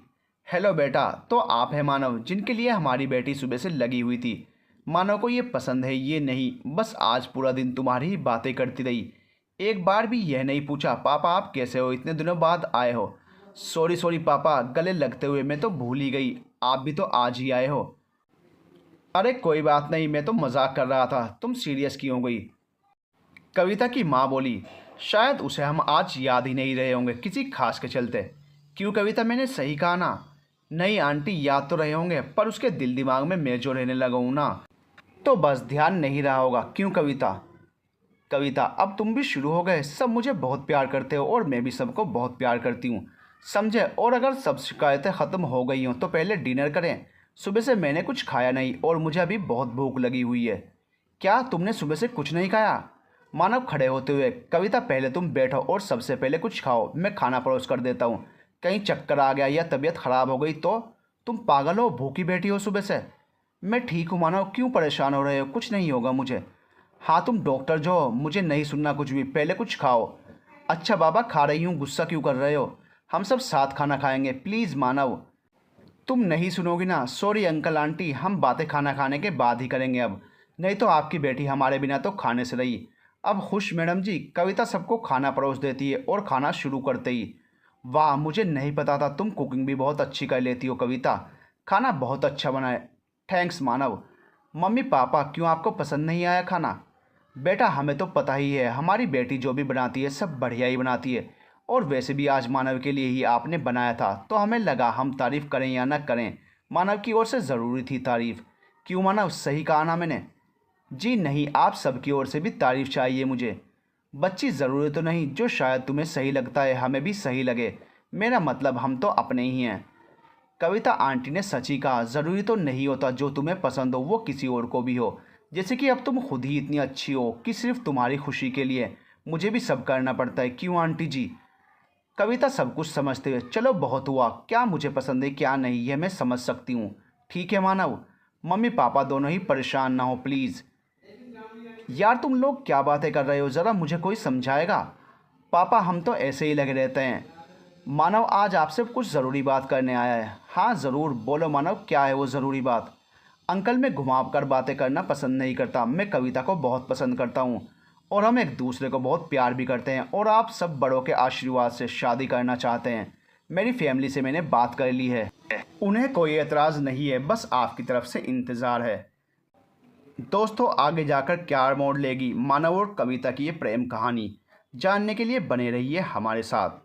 Speaker 1: Hello बेटा, तो आप हैं मानव जिनके लिए हमारी बेटी सुबह से लगी हुई थी। मानव को ये पसंद है ये नहीं, बस आज पूरा दिन तुम्हारी ही बातें करती रही। एक बार भी यह नहीं पूछा पापा आप कैसे हो, इतने दिनों बाद आए हो। सॉरी सॉरी पापा, गले लगते हुए मैं तो भूल ही गई, आप भी तो आज ही आए हो। अरे कोई बात नहीं, मैं तो मजाक कर रहा था, तुम सीरियस क्यों हो गई? कविता की माँ बोली, शायद उसे हम आज याद ही नहीं रहे होंगे किसी खास के चलते। क्यों कविता, मैंने सही कहा ना? नहीं आंटी, याद तो रहे होंगे, पर उसके दिल दिमाग में मैं जो रहने लगा हूँ ना, तो बस ध्यान नहीं रहा होगा। क्यों कविता? कविता, अब तुम भी शुरू हो गए। सब मुझे बहुत प्यार करते हो और मैं भी सबको बहुत प्यार करती हूँ, समझे? और अगर सब शिकायतें ख़त्म हो गई हों तो पहले डिनर करें। सुबह से मैंने कुछ खाया नहीं और मुझे अभी बहुत भूख लगी हुई है। क्या तुमने सुबह से कुछ नहीं खाया? मानव खड़े होते हुए, कविता पहले तुम बैठो और सबसे पहले कुछ खाओ, मैं खाना परोस कर देता हूँ। कहीं चक्कर आ गया या तबीयत ख़राब हो गई तो? तुम पागल हो, भूखी बैठी हो सुबह से। मैं ठीक हूँ मानव, क्यों परेशान हो रहे हो? कुछ नहीं होगा मुझे। हाँ तुम डॉक्टर जो हो, मुझे नहीं सुनना कुछ भी, पहले कुछ खाओ। अच्छा बाबा, खा रही हूँ, गुस्सा क्यों कर रहे हो? हम सब साथ खाना खाएंगे, प्लीज़ मानव। तुम नहीं सुनोगी ना? सॉरी अंकल आंटी, हम बातें खाना खाने के बाद ही करेंगे अब, नहीं तो आपकी बेटी हमारे बिना तो खाने से रही। अब खुश मैडम जी? कविता सबको खाना परोस देती है और खाना शुरू करते ही, वाह मुझे नहीं पता था, तुम कुकिंग भी बहुत अच्छी कर लेती हो कविता, खाना बहुत अच्छा बना है। थैंक्स मानव। मम्मी पापा, क्यों आपको पसंद नहीं आया खाना? बेटा हमें तो पता ही है, हमारी बेटी जो भी बनाती है सब बढ़िया ही बनाती है, और वैसे भी आज मानव के लिए ही आपने बनाया था तो हमें लगा हम तारीफ़ करें या ना करें, मानव की ओर से ज़रूरी थी तारीफ़। क्यों मानव, सही कहा ना मैंने? जी नहीं, आप सबकी ओर से भी तारीफ चाहिए मुझे। बच्ची ज़रूरी तो नहीं, जो शायद तुम्हें सही लगता है हमें भी सही लगे। मेरा मतलब हम तो अपने ही हैं। कविता आंटी ने सच ही कहा, ज़रूरी तो नहीं होता जो तुम्हें पसंद हो वो किसी और को भी हो। जैसे कि अब तुम खुद ही इतनी अच्छी हो कि सिर्फ तुम्हारी खुशी के लिए मुझे भी सब करना पड़ता है। क्यों आंटी जी? कविता सब कुछ समझते हुए, चलो बहुत हुआ, क्या मुझे पसंद है क्या नहीं यह मैं समझ सकती हूँ। ठीक है मानव, मम्मी पापा दोनों ही परेशान ना हो प्लीज़। यार तुम लोग क्या बातें कर रहे हो, ज़रा मुझे कोई समझाएगा? पापा हम तो ऐसे ही लगे रहते हैं। मानव आज आपसे कुछ ज़रूरी बात करने आया है। हाँ ज़रूर, बोलो मानव, क्या है वो ज़रूरी बात? अंकल मैं घुमा कर बातें करना पसंद नहीं करता। मैं कविता को बहुत पसंद करता हूँ और हम एक दूसरे को बहुत प्यार भी करते हैं और आप सब बड़ों के आशीर्वाद से शादी करना चाहते हैं। मेरी फैमिली से मैंने बात कर ली है, उन्हें कोई एतराज़ नहीं है, बस आपकी तरफ से इंतज़ार है। दोस्तों आगे जाकर क्या मोड़ लेगी मानव और कविता की ये प्रेम कहानी, जानने के लिए बने रहिए हमारे साथ।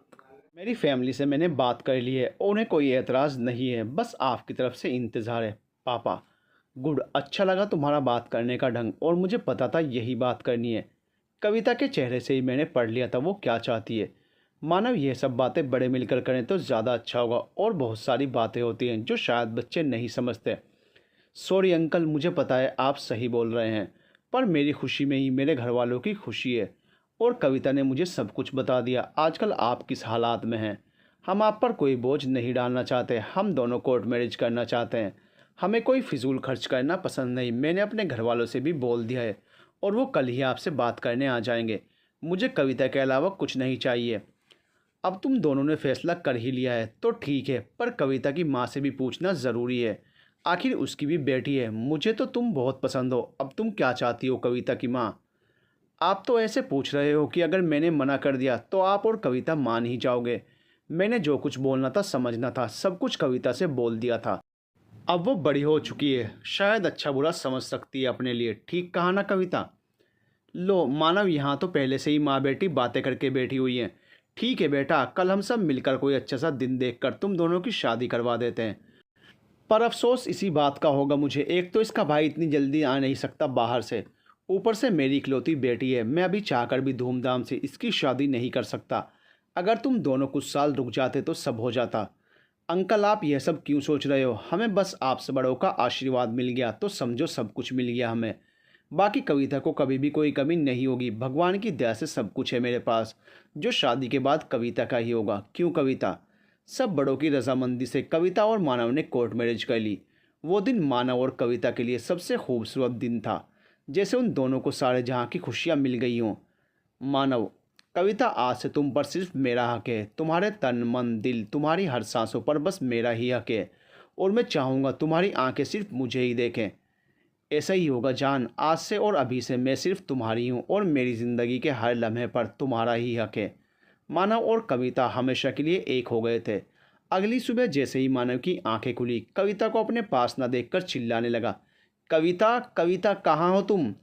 Speaker 1: मेरी फैमिली से मैंने बात कर ली है, उन्हें कोई एतराज़ नहीं है, बस आपकी तरफ से इंतज़ार है। पापा गुड, अच्छा लगा तुम्हारा बात करने का ढंग, और मुझे पता था यही बात करनी है। कविता के चेहरे से ही मैंने पढ़ लिया था वो क्या चाहती है। मानव ये सब बातें बड़े मिलकर करें तो ज़्यादा अच्छा होगा, और बहुत सारी बातें होती हैं जो शायद बच्चे नहीं समझते। सॉरी अंकल, मुझे पता है आप सही बोल रहे हैं, पर मेरी खुशी में ही मेरे घर वालों की खुशी है। और कविता ने मुझे सब कुछ बता दिया। आजकल आप किस हालात में हैं, हम आप पर कोई बोझ नहीं डालना चाहते। हम दोनों कोर्ट मैरिज करना चाहते हैं। हमें कोई फिजूल खर्च करना पसंद नहीं। मैंने अपने घर वालों से भी बोल दिया है और वो कल ही आपसे बात करने आ जाएंगे। मुझे कविता के अलावा कुछ नहीं चाहिए। अब तुम दोनों ने फैसला कर ही लिया है तो ठीक है, पर कविता की माँ से भी पूछना ज़रूरी है, आखिर उसकी भी बेटी है। मुझे तो तुम बहुत पसंद हो, अब तुम क्या चाहती हो कविता की माँ? आप तो ऐसे पूछ रहे हो कि अगर मैंने मना कर दिया तो आप और कविता मान ही जाओगे। मैंने जो कुछ बोलना था समझना था सब कुछ कविता से बोल दिया था। अब वो बड़ी हो चुकी है, शायद अच्छा बुरा समझ सकती है अपने लिए। ठीक कहा ना कविता? लो मानव, यहाँ तो पहले से ही माँ बेटी बातें करके बैठी हुई हैं। ठीक है बेटा, कल हम सब मिलकर कोई अच्छा सा दिन देखकर तुम दोनों की शादी करवा देते हैं। पर अफसोस इसी बात का होगा मुझे, एक तो इसका भाई इतनी जल्दी आ नहीं सकता बाहर से, ऊपर से मेरी इकलौती बेटी है। मैं अभी चाहकर भी धूमधाम से इसकी शादी नहीं कर सकता। अगर तुम दोनों कुछ साल रुक जाते तो सब हो जाता। अंकल आप यह सब क्यों सोच रहे हो? हमें बस आपसे बड़ों का आशीर्वाद मिल गया तो समझो सब कुछ मिल गया हमें। बाकी कविता को कभी भी कोई कमी नहीं होगी। भगवान की दया से सब कुछ है मेरे पास, जो शादी के बाद कविता का ही होगा। क्यों कविता? सब बड़ों की रजामंदी से कविता और मानव ने कोर्ट मैरिज कर ली। वो दिन मानव और कविता के लिए सबसे खूबसूरत दिन था, जैसे उन दोनों को सारे जहाँ की खुशियाँ मिल गई हों। मानव, कविता आज से तुम पर सिर्फ मेरा हक है। तुम्हारे तन मन दिल, तुम्हारी हर सांसों पर बस मेरा ही हक है, और मैं चाहूँगा तुम्हारी आंखें सिर्फ मुझे ही देखें। ऐसा ही होगा जान, आज से और अभी से मैं सिर्फ तुम्हारी हूँ और मेरी ज़िंदगी के हर लम्हे पर तुम्हारा ही हक है। मानव और कविता हमेशा के लिए एक हो गए थे। अगली सुबह जैसे ही मानव की आंखें खुली, कविता को अपने पास न देखकर चिल्लाने लगा, कविता कविता कहाँ हो तुम?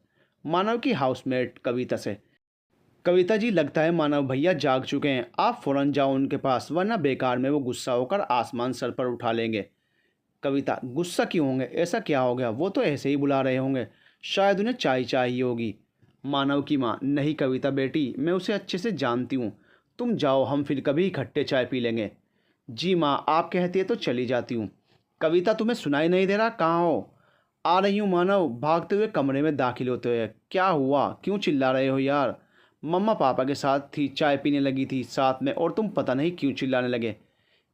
Speaker 1: मानव की हाउसमेट कविता से, कविता जी लगता है मानव भैया जाग चुके हैं, आप फ़ौरन जाओ उनके पास, वरना बेकार में वो गुस्सा होकर आसमान सर पर उठा लेंगे। कविता, गुस्सा क्यों होंगे, ऐसा क्या हो गया? वो तो ऐसे ही बुला रहे होंगे, शायद उन्हें चाय चाहिए होगी। मानव की माँ, नहीं कविता बेटी, मैं उसे अच्छे से जानती हूँ। तुम जाओ, हम फिर कभी इकट्ठे चाय पी लेंगे। जी माँ, आप कहती है तो चली जाती हूँ। कविता तुम्हें सुनाई नहीं दे रहा, कहाँ हो? आ रही हूँ मानव, भागते हुए कमरे में दाखिल होते हुए। क्या हुआ, क्यों चिल्ला रहे हो यार? मम्मा पापा के साथ थी, चाय पीने लगी थी साथ में, और तुम पता नहीं क्यों चिल्लाने लगे।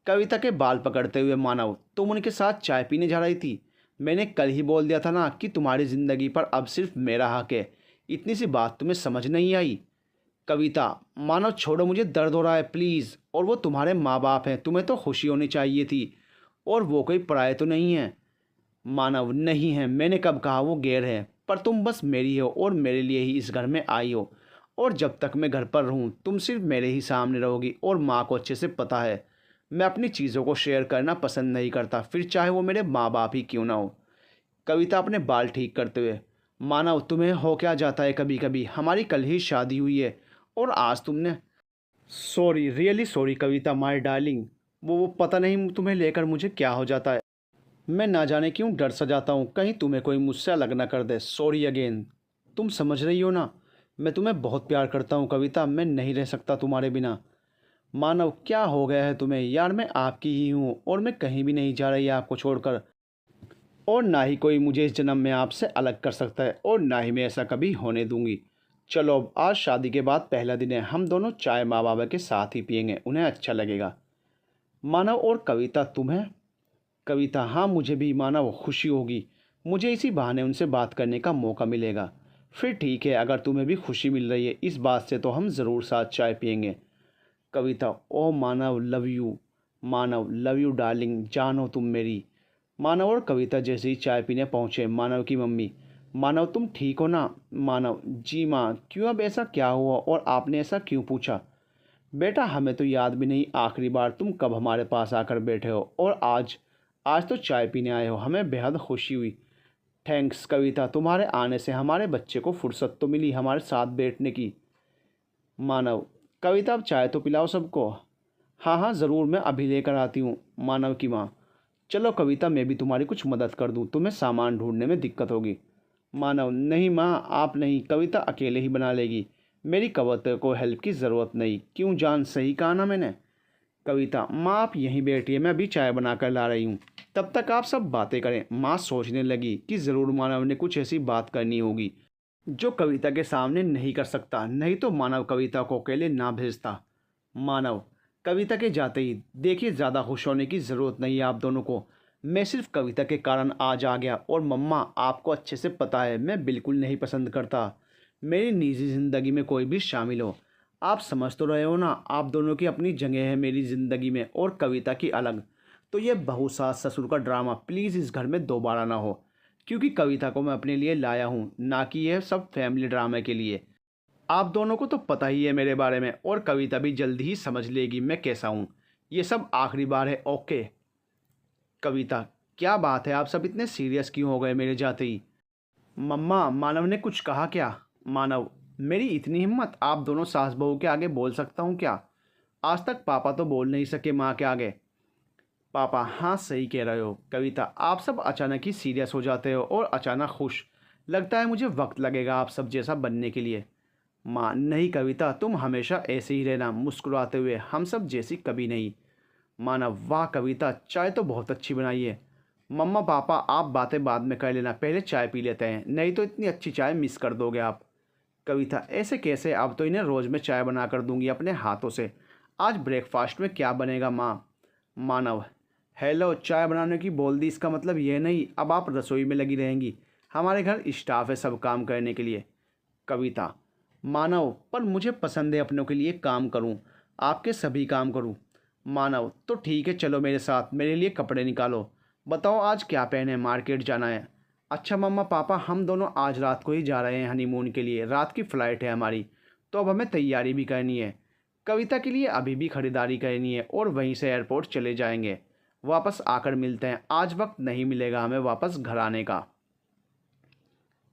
Speaker 1: कविता के बाल पकड़ते हुए, मानव तुम उनके साथ चाय पीने जा रही थी? मैंने कल ही बोल दिया था ना कि तुम्हारी ज़िंदगी पर अब सिर्फ मेरा हक है। इतनी सी बात तुम्हें समझ नहीं आई? कविता, मानव छोड़ो, मुझे दर्द हो रहा है प्लीज़, और वो तुम्हारे माँ बाप हैं, तुम्हें तो खुशी होनी चाहिए थी, और वो कोई पराये तो नहीं है। मानव, नहीं है, मैंने कब कहा वो गैर है, पर तुम बस मेरी हो और मेरे लिए ही इस घर में आई हो, और जब तक मैं घर पर रहूँ तुम सिर्फ मेरे ही सामने रहोगी। और माँ को अच्छे से पता है मैं अपनी चीज़ों को शेयर करना पसंद नहीं करता, फिर चाहे वो मेरे माँ बाप ही क्यों ना हो। कविता अपने बाल ठीक करते हुए, मानव तुम्हें हो क्या जाता है कभी कभी? हमारी कल ही शादी हुई है और आज तुमने, sorry, really sorry Kavita my darling, वो पता नहीं तुम्हें लेकर मुझे क्या हो जाता है। मैं ना जाने क्यों डर सा जाता हूँ, कहीं तुम्हें कोई मुझसे अलग ना कर दे। Sorry again. तुम समझ रही हो ना, मैं तुम्हें बहुत प्यार करता हूँ कविता, मैं नहीं रह सकता तुम्हारे बिना। मानव, क्या हो गया है तुम्हें यार? मैं आपकी ही हूँ और मैं कहीं भी नहीं जा रही आपको छोड़कर, और ना ही कोई मुझे इस जन्म में आपसे अलग कर सकता है, और ना ही मैं ऐसा कभी होने दूंगी। चलो अब, आज शादी के बाद पहला दिन है, हम दोनों चाय माँ बाबा के साथ ही पियेंगे, उन्हें अच्छा लगेगा। मानव और कविता, तुम्हें? कविता, हाँ मुझे भी मानव खुशी होगी, मुझे इसी बहाने उनसे बात करने का मौका मिलेगा। फिर ठीक है, अगर तुम्हें भी खुशी मिल रही है इस बात से तो हम ज़रूर साथ चाय पियेंगे। कविता, ओ Manav love you. Manav, love you darling, जान हो तुम मेरी। मानव और कविता जैसे ही चाय पीने पहुँचे, मानव की मम्मी, मानव तुम ठीक हो ना? मानव, जी माँ, क्यों, अब ऐसा क्या हुआ और आपने ऐसा क्यों पूछा? बेटा हमें तो याद भी नहीं आखिरी बार तुम कब हमारे पास आकर बैठे हो, और आज आज तो चाय पीने आए हो, हमें बेहद खुशी हुई। थैंक्स कविता, तुम्हारे आने से हमारे बच्चे को फुर्सत तो मिली हमारे साथ बैठने की। मानव, कविता अब चाय तो पिलाओ सबको। हाँ हाँ ज़रूर, मैं अभी लेकर आती हूँ। मानव की माँ, चलो कविता मैं भी तुम्हारी कुछ मदद कर दूँ, तुम्हें सामान ढूंढने में दिक्कत होगी। मानव, नहीं माँ आप नहीं, कविता अकेले ही बना लेगी, मेरी कविता को हेल्प की ज़रूरत नहीं। क्यों जान, सही कहा ना मैंने? कविता, माँ आप यहीं बैठिए, मैं अभी चाय बना कर ला रही हूँ, तब तक आप सब बातें करें। माँ सोचने लगी कि ज़रूर मानव ने कुछ ऐसी बात करनी होगी जो कविता के सामने नहीं कर सकता, नहीं तो मानव कविता को अकेले ना भेजता। मानव, कविता के जाते ही, देखिए ज़्यादा खुश होने की ज़रूरत नहीं है आप दोनों को, मैं सिर्फ कविता के कारण आज आ गया, और मम्मा आपको अच्छे से पता है मैं बिल्कुल नहीं पसंद करता मेरी निजी ज़िंदगी में कोई भी शामिल हो। आप समझ तो रहे हो ना, आप दोनों की अपनी जगह है मेरी ज़िंदगी में और कविता की अलग। तो ये बहू सास ससुर का ड्रामा प्लीज़ इस घर में दोबारा ना हो, क्योंकि कविता को मैं अपने लिए लाया हूँ, ना कि यह सब फैमिली ड्रामे के लिए। आप दोनों को तो पता ही है मेरे बारे में, और कविता भी जल्दी ही समझ लेगी मैं कैसा हूँ। ये सब आखिरी बार है, ओके? कविता, क्या बात है, आप सब इतने सीरियस क्यों हो गए मेरे जाते ही? मम्मा, मानव ने कुछ कहा क्या? मानव, मेरी इतनी हिम्मत, आप दोनों सास बहू के आगे बोल सकता हूँ क्या? आज तक पापा तो बोल नहीं सके माँ के आगे। पापा, हाँ सही कह रहे हो। कविता, आप सब अचानक ही सीरियस हो जाते हो और अचानक खुश, लगता है मुझे वक्त लगेगा आप सब जैसा बनने के लिए। माँ, नहीं कविता, तुम हमेशा ऐसे ही रहना मुस्कुराते हुए, हम सब जैसी कभी नहीं। मानव, वाह कविता, चाय तो बहुत अच्छी बनाई है। मम्मा पापा आप बातें बाद में कर लेना, पहले चाय पी लेते हैं, नहीं तो इतनी अच्छी चाय मिस कर दोगे आप। कविता, ऐसे कैसे, अब तो इन्हें रोज़ में चाय बना कर दूंगी अपने हाथों से। आज ब्रेकफास्ट में क्या बनेगा माँ? मानव, हेलो, चाय बनाने की बोल दी, इसका मतलब यह नहीं अब आप रसोई में लगी रहेंगी, हमारे घर स्टाफ है सब काम करने के लिए। कविता, मानव, पर मुझे पसंद है अपनों के लिए काम करूं, आपके सभी काम करूं। मानव, तो ठीक है, चलो मेरे साथ, मेरे लिए कपड़े निकालो, बताओ आज क्या पहने, मार्केट जाना है। अच्छा मम्मा पापा, हम दोनों आज रात को ही जा रहे हैं हनीमून के लिए, रात की फ़्लाइट है हमारी, तो अब हमें तैयारी भी करनी है। कविता के लिए अभी भी ख़रीदारी करनी है और वहीं से एयरपोर्ट चले जाएंगे। वापस आकर मिलते हैं, आज वक्त नहीं मिलेगा हमें वापस घर आने का।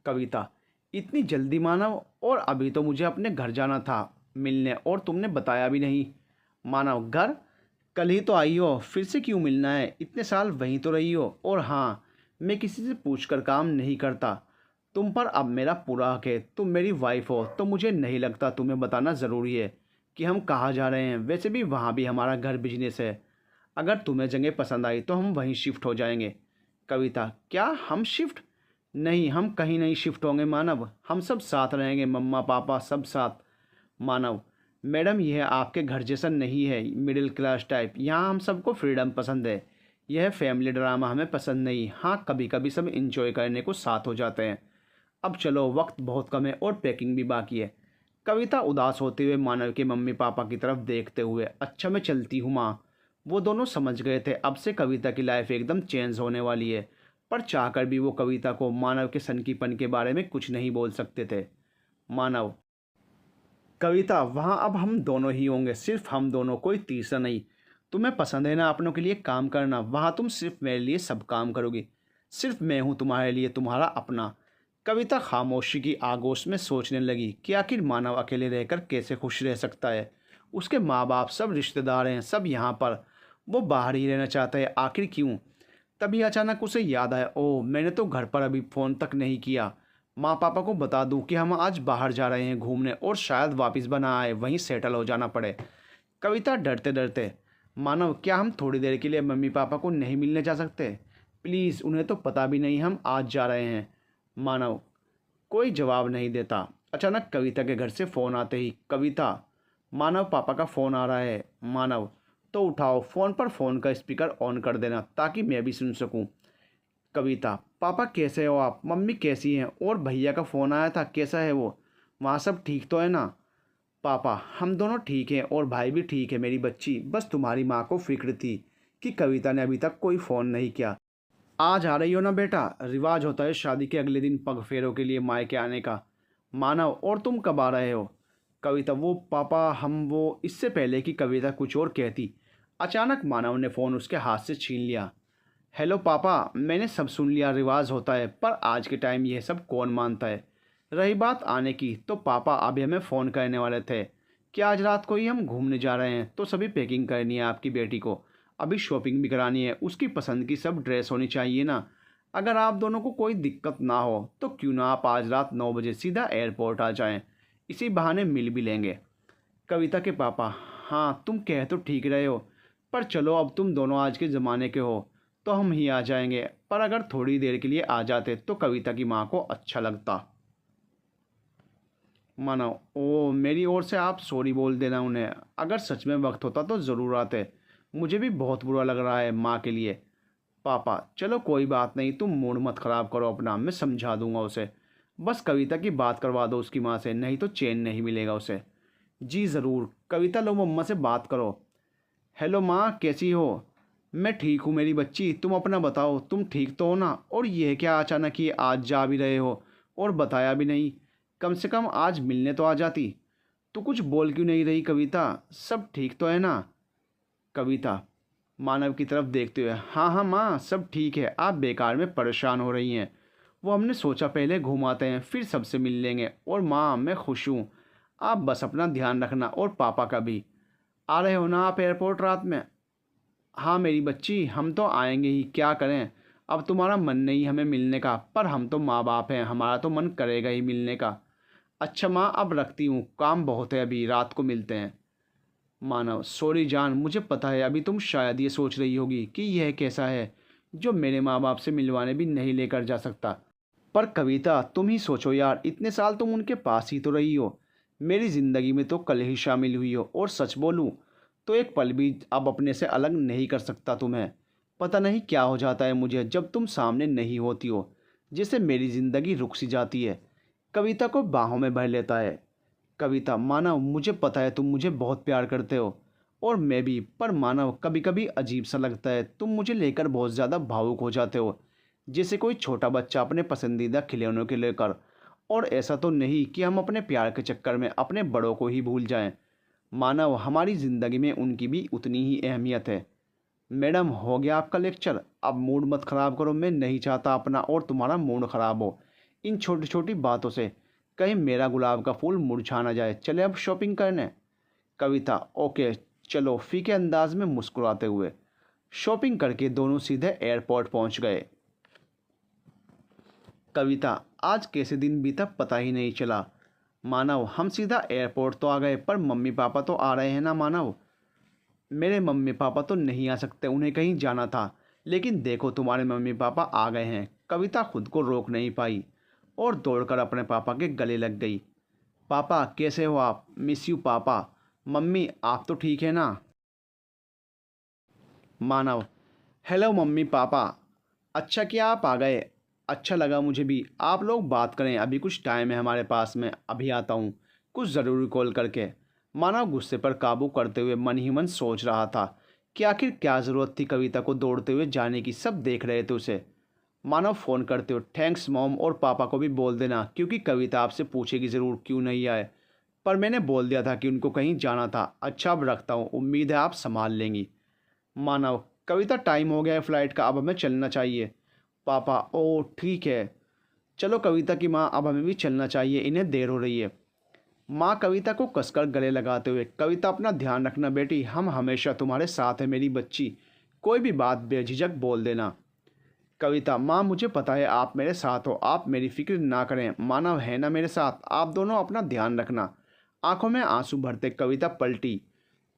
Speaker 1: कविता, इतनी जल्दी मानव, और अभी तो मुझे अपने घर जाना था मिलने, और तुमने बताया भी नहीं। मानव, घर कल ही तो आई हो, फिर से क्यों मिलना है, इतने साल वहीं तो रही हो, और हाँ मैं किसी से पूछकर काम नहीं करता, तुम पर अब मेरा पूरा हक है, तुम मेरी वाइफ हो तो मुझे नहीं लगता तुम्हें बताना ज़रूरी है कि हम कहाँ जा रहे हैं, वैसे भी वहाँ भी हमारा घर बिजनेस है, अगर तुम्हें जगह पसंद आई तो हम वहीं शिफ्ट हो जाएंगे। कविता, क्या हम शिफ्ट? नहीं, हम कहीं नहीं शिफ्ट होंगे मानव, हम सब साथ रहेंगे, मम्मा पापा सब साथ। मानव, मैडम यह आपके घर जैसा नहीं है मिडिल क्लास टाइप, यहाँ हम सबको फ्रीडम पसंद है, यह फैमिली ड्रामा हमें पसंद नहीं। हाँ कभी कभी सब इंजॉय करने को साथ हो जाते हैं। अब चलो, वक्त बहुत कम है और पैकिंग भी बाकी है। कविता उदास होते हुए मानव के मम्मी पापा की तरफ देखते हुए, अच्छा मैं चलती हूँ माँ। वो दोनों समझ गए थे अब से कविता की लाइफ एकदम चेंज होने वाली है, पर चाहकर भी वो कविता को मानव के सनकीपन के बारे में कुछ नहीं बोल सकते थे। मानव, कविता, वहाँ अब हम दोनों ही होंगे, सिर्फ हम दोनों, कोई तीसरा नहीं। तुम्हें पसंद है ना अपनों के लिए काम करना, वहाँ तुम सिर्फ मेरे लिए सब काम करोगी, सिर्फ मैं हूँ तुम्हारे लिए तुम्हारा अपना। कविता खामोशी की आगोश में सोचने लगी कि आखिर मानव अकेले रहकर कैसे खुश रह सकता है, उसके माँ बाप सब रिश्तेदार हैं सब यहाँ पर, वो बाहर ही रहना चाहता है, आखिर क्यों? तभी अचानक उसे याद आया, ओह मैंने तो घर पर अभी फ़ोन तक नहीं किया। माँ पापा को बता दूँ कि हम आज बाहर जा रहे हैं घूमने और शायद वापस बना आए, वहीं सेटल हो जाना पड़े। कविता डरते डरते, मानव क्या हम थोड़ी देर के लिए मम्मी पापा को नहीं मिलने जा सकते? प्लीज़, उन्हें तो पता भी नहीं हम आज जा रहे हैं। मानव कोई जवाब नहीं देता। अचानक कविता के घर से फ़ोन आते ही, कविता, मानव पापा का फ़ोन आ रहा है। मानव तो उठाओ, फ़ोन पर फ़ोन का स्पीकर ऑन कर देना ताकि मैं भी सुन सकूं। कविता, पापा कैसे हो आप? मम्मी कैसी हैं? और भैया का फ़ोन आया था, कैसा है वो? वहाँ सब ठीक तो है ना? पापा, हम दोनों ठीक हैं और भाई भी ठीक है मेरी बच्ची, बस तुम्हारी माँ को फिक्र थी कि कविता ने अभी तक कोई फ़ोन नहीं किया। आज आ रही हो ना बेटा? रिवाज होता है शादी के अगले दिन पग फेरों के लिए मायके आने का। मानव, और तुम कब आ रहे हो? कविता, वो पापा हम वो, इससे पहले कि कविता कुछ और कहती, अचानक मानव ने फ़ोन उसके हाथ से छीन लिया। हेलो पापा, मैंने सब सुन लिया, रिवाज होता है, पर आज के टाइम यह सब कौन मानता है। रही बात आने की, तो पापा अभी हमें फ़ोन करने वाले थे कि आज रात को ही हम घूमने जा रहे हैं, तो सभी पैकिंग करनी है आपकी बेटी को, अभी शॉपिंग भी करानी है, उसकी पसंद की सब ड्रेस होनी चाहिए ना। अगर आप दोनों को कोई दिक्कत ना हो तो क्यों ना आप आज रात 9 बजे सीधा एयरपोर्ट आ जाएं, इसी बहाने मिल भी लेंगे। कविता के पापा, हाँ तुम कह तो ठीक रहे हो, पर चलो अब तुम दोनों आज के ज़माने के हो तो हम ही आ जाएंगे, पर अगर थोड़ी देर के लिए आ जाते तो कविता की माँ को अच्छा लगता। मानो, ओ मेरी ओर से आप सॉरी बोल देना उन्हें, अगर सच में वक्त होता तो ज़रूर आते, मुझे भी बहुत बुरा लग रहा है माँ के लिए। पापा, चलो कोई बात नहीं, तुम मूड मत ख़राब करो अपना, मैं समझा दूंगा उसे। बस कविता की बात करवा दो उसकी माँ से, नहीं तो चैन नहीं मिलेगा उसे। जी ज़रूर। कविता, लो मम्मा से बात करो। हेलो माँ, कैसी हो? मैं ठीक हूँ मेरी बच्ची, तुम अपना बताओ, तुम ठीक तो हो ना? और ये क्या अचानक ही आज जा भी रहे हो और बताया भी नहीं? कम से कम आज मिलने तो आ जाती। तू कुछ बोल क्यों नहीं रही कविता? सब ठीक तो है ना? कविता मानव की तरफ देखते हुए, हाँ हाँ माँ, सब ठीक है, आप बेकार में परेशान हो रही हैं। वो हमने सोचा पहले घुमाते हैं फिर सबसे मिल लेंगे, और माँ मैं खुश हूँ, आप बस अपना ध्यान रखना और पापा का भी। आ रहे हो ना आप एयरपोर्ट रात में? हाँ मेरी बच्ची, हम तो आएंगे ही, क्या करें, अब तुम्हारा मन नहीं हमें मिलने का, पर हम तो माँ बाप हैं, हमारा तो मन करेगा ही मिलने का। अच्छा माँ, अब रखती हूँ, काम बहुत है, अभी रात को मिलते हैं। मानव, सॉरी जान, मुझे पता है अभी तुम शायद ये सोच रही होगी कि यह कैसा है जो मेरे माँ बाप से मिलवाने भी नहीं लेकर जा सकता। पर कविता, तुम ही सोचो यार, इतने साल तुम उनके पास ही तो रही हो, मेरी ज़िंदगी में तो कल ही शामिल हुई हो, और सच बोलूँ तो एक पल भी अब अपने से अलग नहीं कर सकता तुम्हें। पता नहीं क्या हो जाता है मुझे जब तुम सामने नहीं होती हो, जिससे मेरी ज़िंदगी रुक सी जाती है। कविता को बाहों में भर लेता है। कविता, मानव मुझे पता है तुम मुझे बहुत प्यार करते हो, और मैं भी, पर मानव कभी कभी अजीब सा लगता है, तुम मुझे लेकर बहुत ज़्यादा भावुक हो जाते हो, जैसे कोई छोटा बच्चा अपने पसंदीदा खिलौनों के लेकर। और ऐसा तो नहीं कि हम अपने प्यार के चक्कर में अपने बड़ों को ही भूल जाएं। मानव, हमारी ज़िंदगी में उनकी भी उतनी ही अहमियत है। मैडम, हो गया आपका लेक्चर, अब मूड मत ख़राब करो, मैं नहीं चाहता अपना और तुम्हारा मूड ख़राब हो इन छोटी छोटी बातों से, कहीं मेरा गुलाब का फूल मुरझा ना जाए। चले अब शॉपिंग करने। कविता, ओके चलो, फीके अंदाज में मुस्कुराते हुए शॉपिंग करके दोनों सीधे एयरपोर्ट पहुंच गए। कविता, आज कैसे दिन बीता पता ही नहीं चला। मानव, हम सीधा एयरपोर्ट तो आ गए, पर मम्मी पापा तो आ रहे हैं ना मानव? मेरे मम्मी पापा तो नहीं आ सकते, उन्हें कहीं जाना था, लेकिन देखो तुम्हारे मम्मी पापा आ गए हैं। कविता खुद को रोक नहीं पाई और दौड़कर अपने पापा के गले लग गई। पापा कैसे हो आप? मिस यू पापा। मम्मी आप तो ठीक है ना? मानव, हेलो मम्मी पापा, अच्छा किया आप आ गए, अच्छा लगा मुझे भी। आप लोग बात करें, अभी कुछ टाइम है हमारे पास में, अभी आता हूँ कुछ ज़रूरी कॉल करके। मानव गुस्से पर काबू करते हुए मन ही मन सोच रहा था कि आखिर क्या ज़रूरत थी कविता को दौड़ते हुए जाने की, सब देख रहे थे उसे। मानव फ़ोन करते हुए, थैंक्स मॉम, और पापा को भी बोल देना क्योंकि कविता आपसे पूछेगी ज़रूर क्यों नहीं आए, पर मैंने बोल दिया था कि उनको कहीं जाना था। अच्छा अब रखता हूँ, उम्मीद है आप संभाल लेंगी। मानव, कविता टाइम हो गया है फ्लाइट का, अब हमें चलना चाहिए। पापा, ओ ठीक है, चलो कविता की माँ, अब हमें भी चलना चाहिए, इन्हें देर हो रही है। माँ कविता को कसकर गले लगाते हुए, कविता अपना ध्यान रखना बेटी, हम हमेशा तुम्हारे साथ हैं मेरी बच्ची, कोई भी बात बेझिझक बोल देना। कविता, माँ मुझे पता है आप मेरे साथ हो, आप मेरी फिक्र ना करें, मानव है ना मेरे साथ, आप दोनों अपना ध्यान रखना। आंखों में आंसू भरते कविता पलटी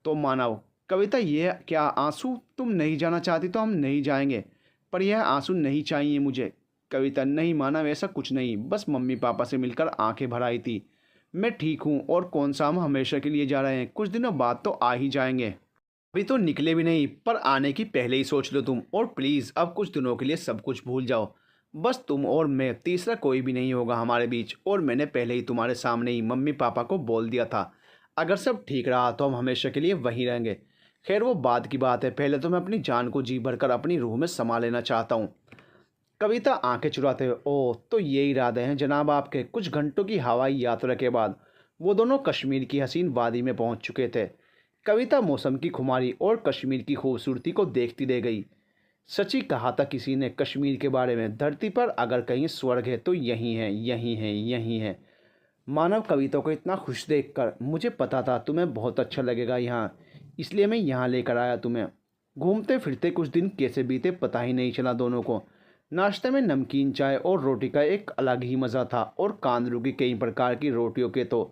Speaker 1: तो मानव, कविता ये क्या आंसू, तुम नहीं जाना चाहती तो हम नहीं जाएंगे, पर यह आंसू नहीं चाहिए मुझे। कविता, नहीं मानव ऐसा कुछ नहीं, बस मम्मी पापा से मिलकर आंखें भर आई थी। मैं ठीक हूँ, और कौन सा हम हमेशा के लिए जा रहे हैं, कुछ दिनों बाद तो आ ही जाएंगे। अभी तो निकले भी नहीं, पर आने की पहले ही सोच लो तुम, और प्लीज़ अब कुछ दिनों के लिए सब कुछ भूल जाओ। बस तुम और मैं, तीसरा कोई भी नहीं होगा हमारे बीच, और मैंने पहले ही तुम्हारे सामने ही मम्मी पापा को बोल दिया था, अगर सब ठीक रहा तो हम हमेशा के लिए वहीं रहेंगे। खैर वो बाद की बात है, पहले तो मैं अपनी जान को जी भरकर अपनी रूह में समा लेना चाहता हूँ। कविता आंखें चुराते हुए, ओह तो ये इरादे हैं जनाब आपके। कुछ घंटों की हवाई यात्रा के बाद वो दोनों कश्मीर की हसीन वादी में पहुंच चुके थे। कविता मौसम की खुमारी और कश्मीर की खूबसूरती को देखती रह गई। सची कहा था किसी ने कश्मीर के बारे में, धरती पर अगर कहीं स्वर्ग है तो यही है, यही है, यही है। मानव, कविता को इतना खुश देखकर मुझे पता था तुम्हें बहुत अच्छा लगेगा यहाँ, इसलिए मैं यहाँ लेकर आया तुम्हें। घूमते फिरते कुछ दिन कैसे बीते पता ही नहीं चला दोनों को। नाश्ते में नमकीन चाय और रोटी का एक अलग ही मज़ा था, और कांदरू की कई प्रकार की रोटियों के तो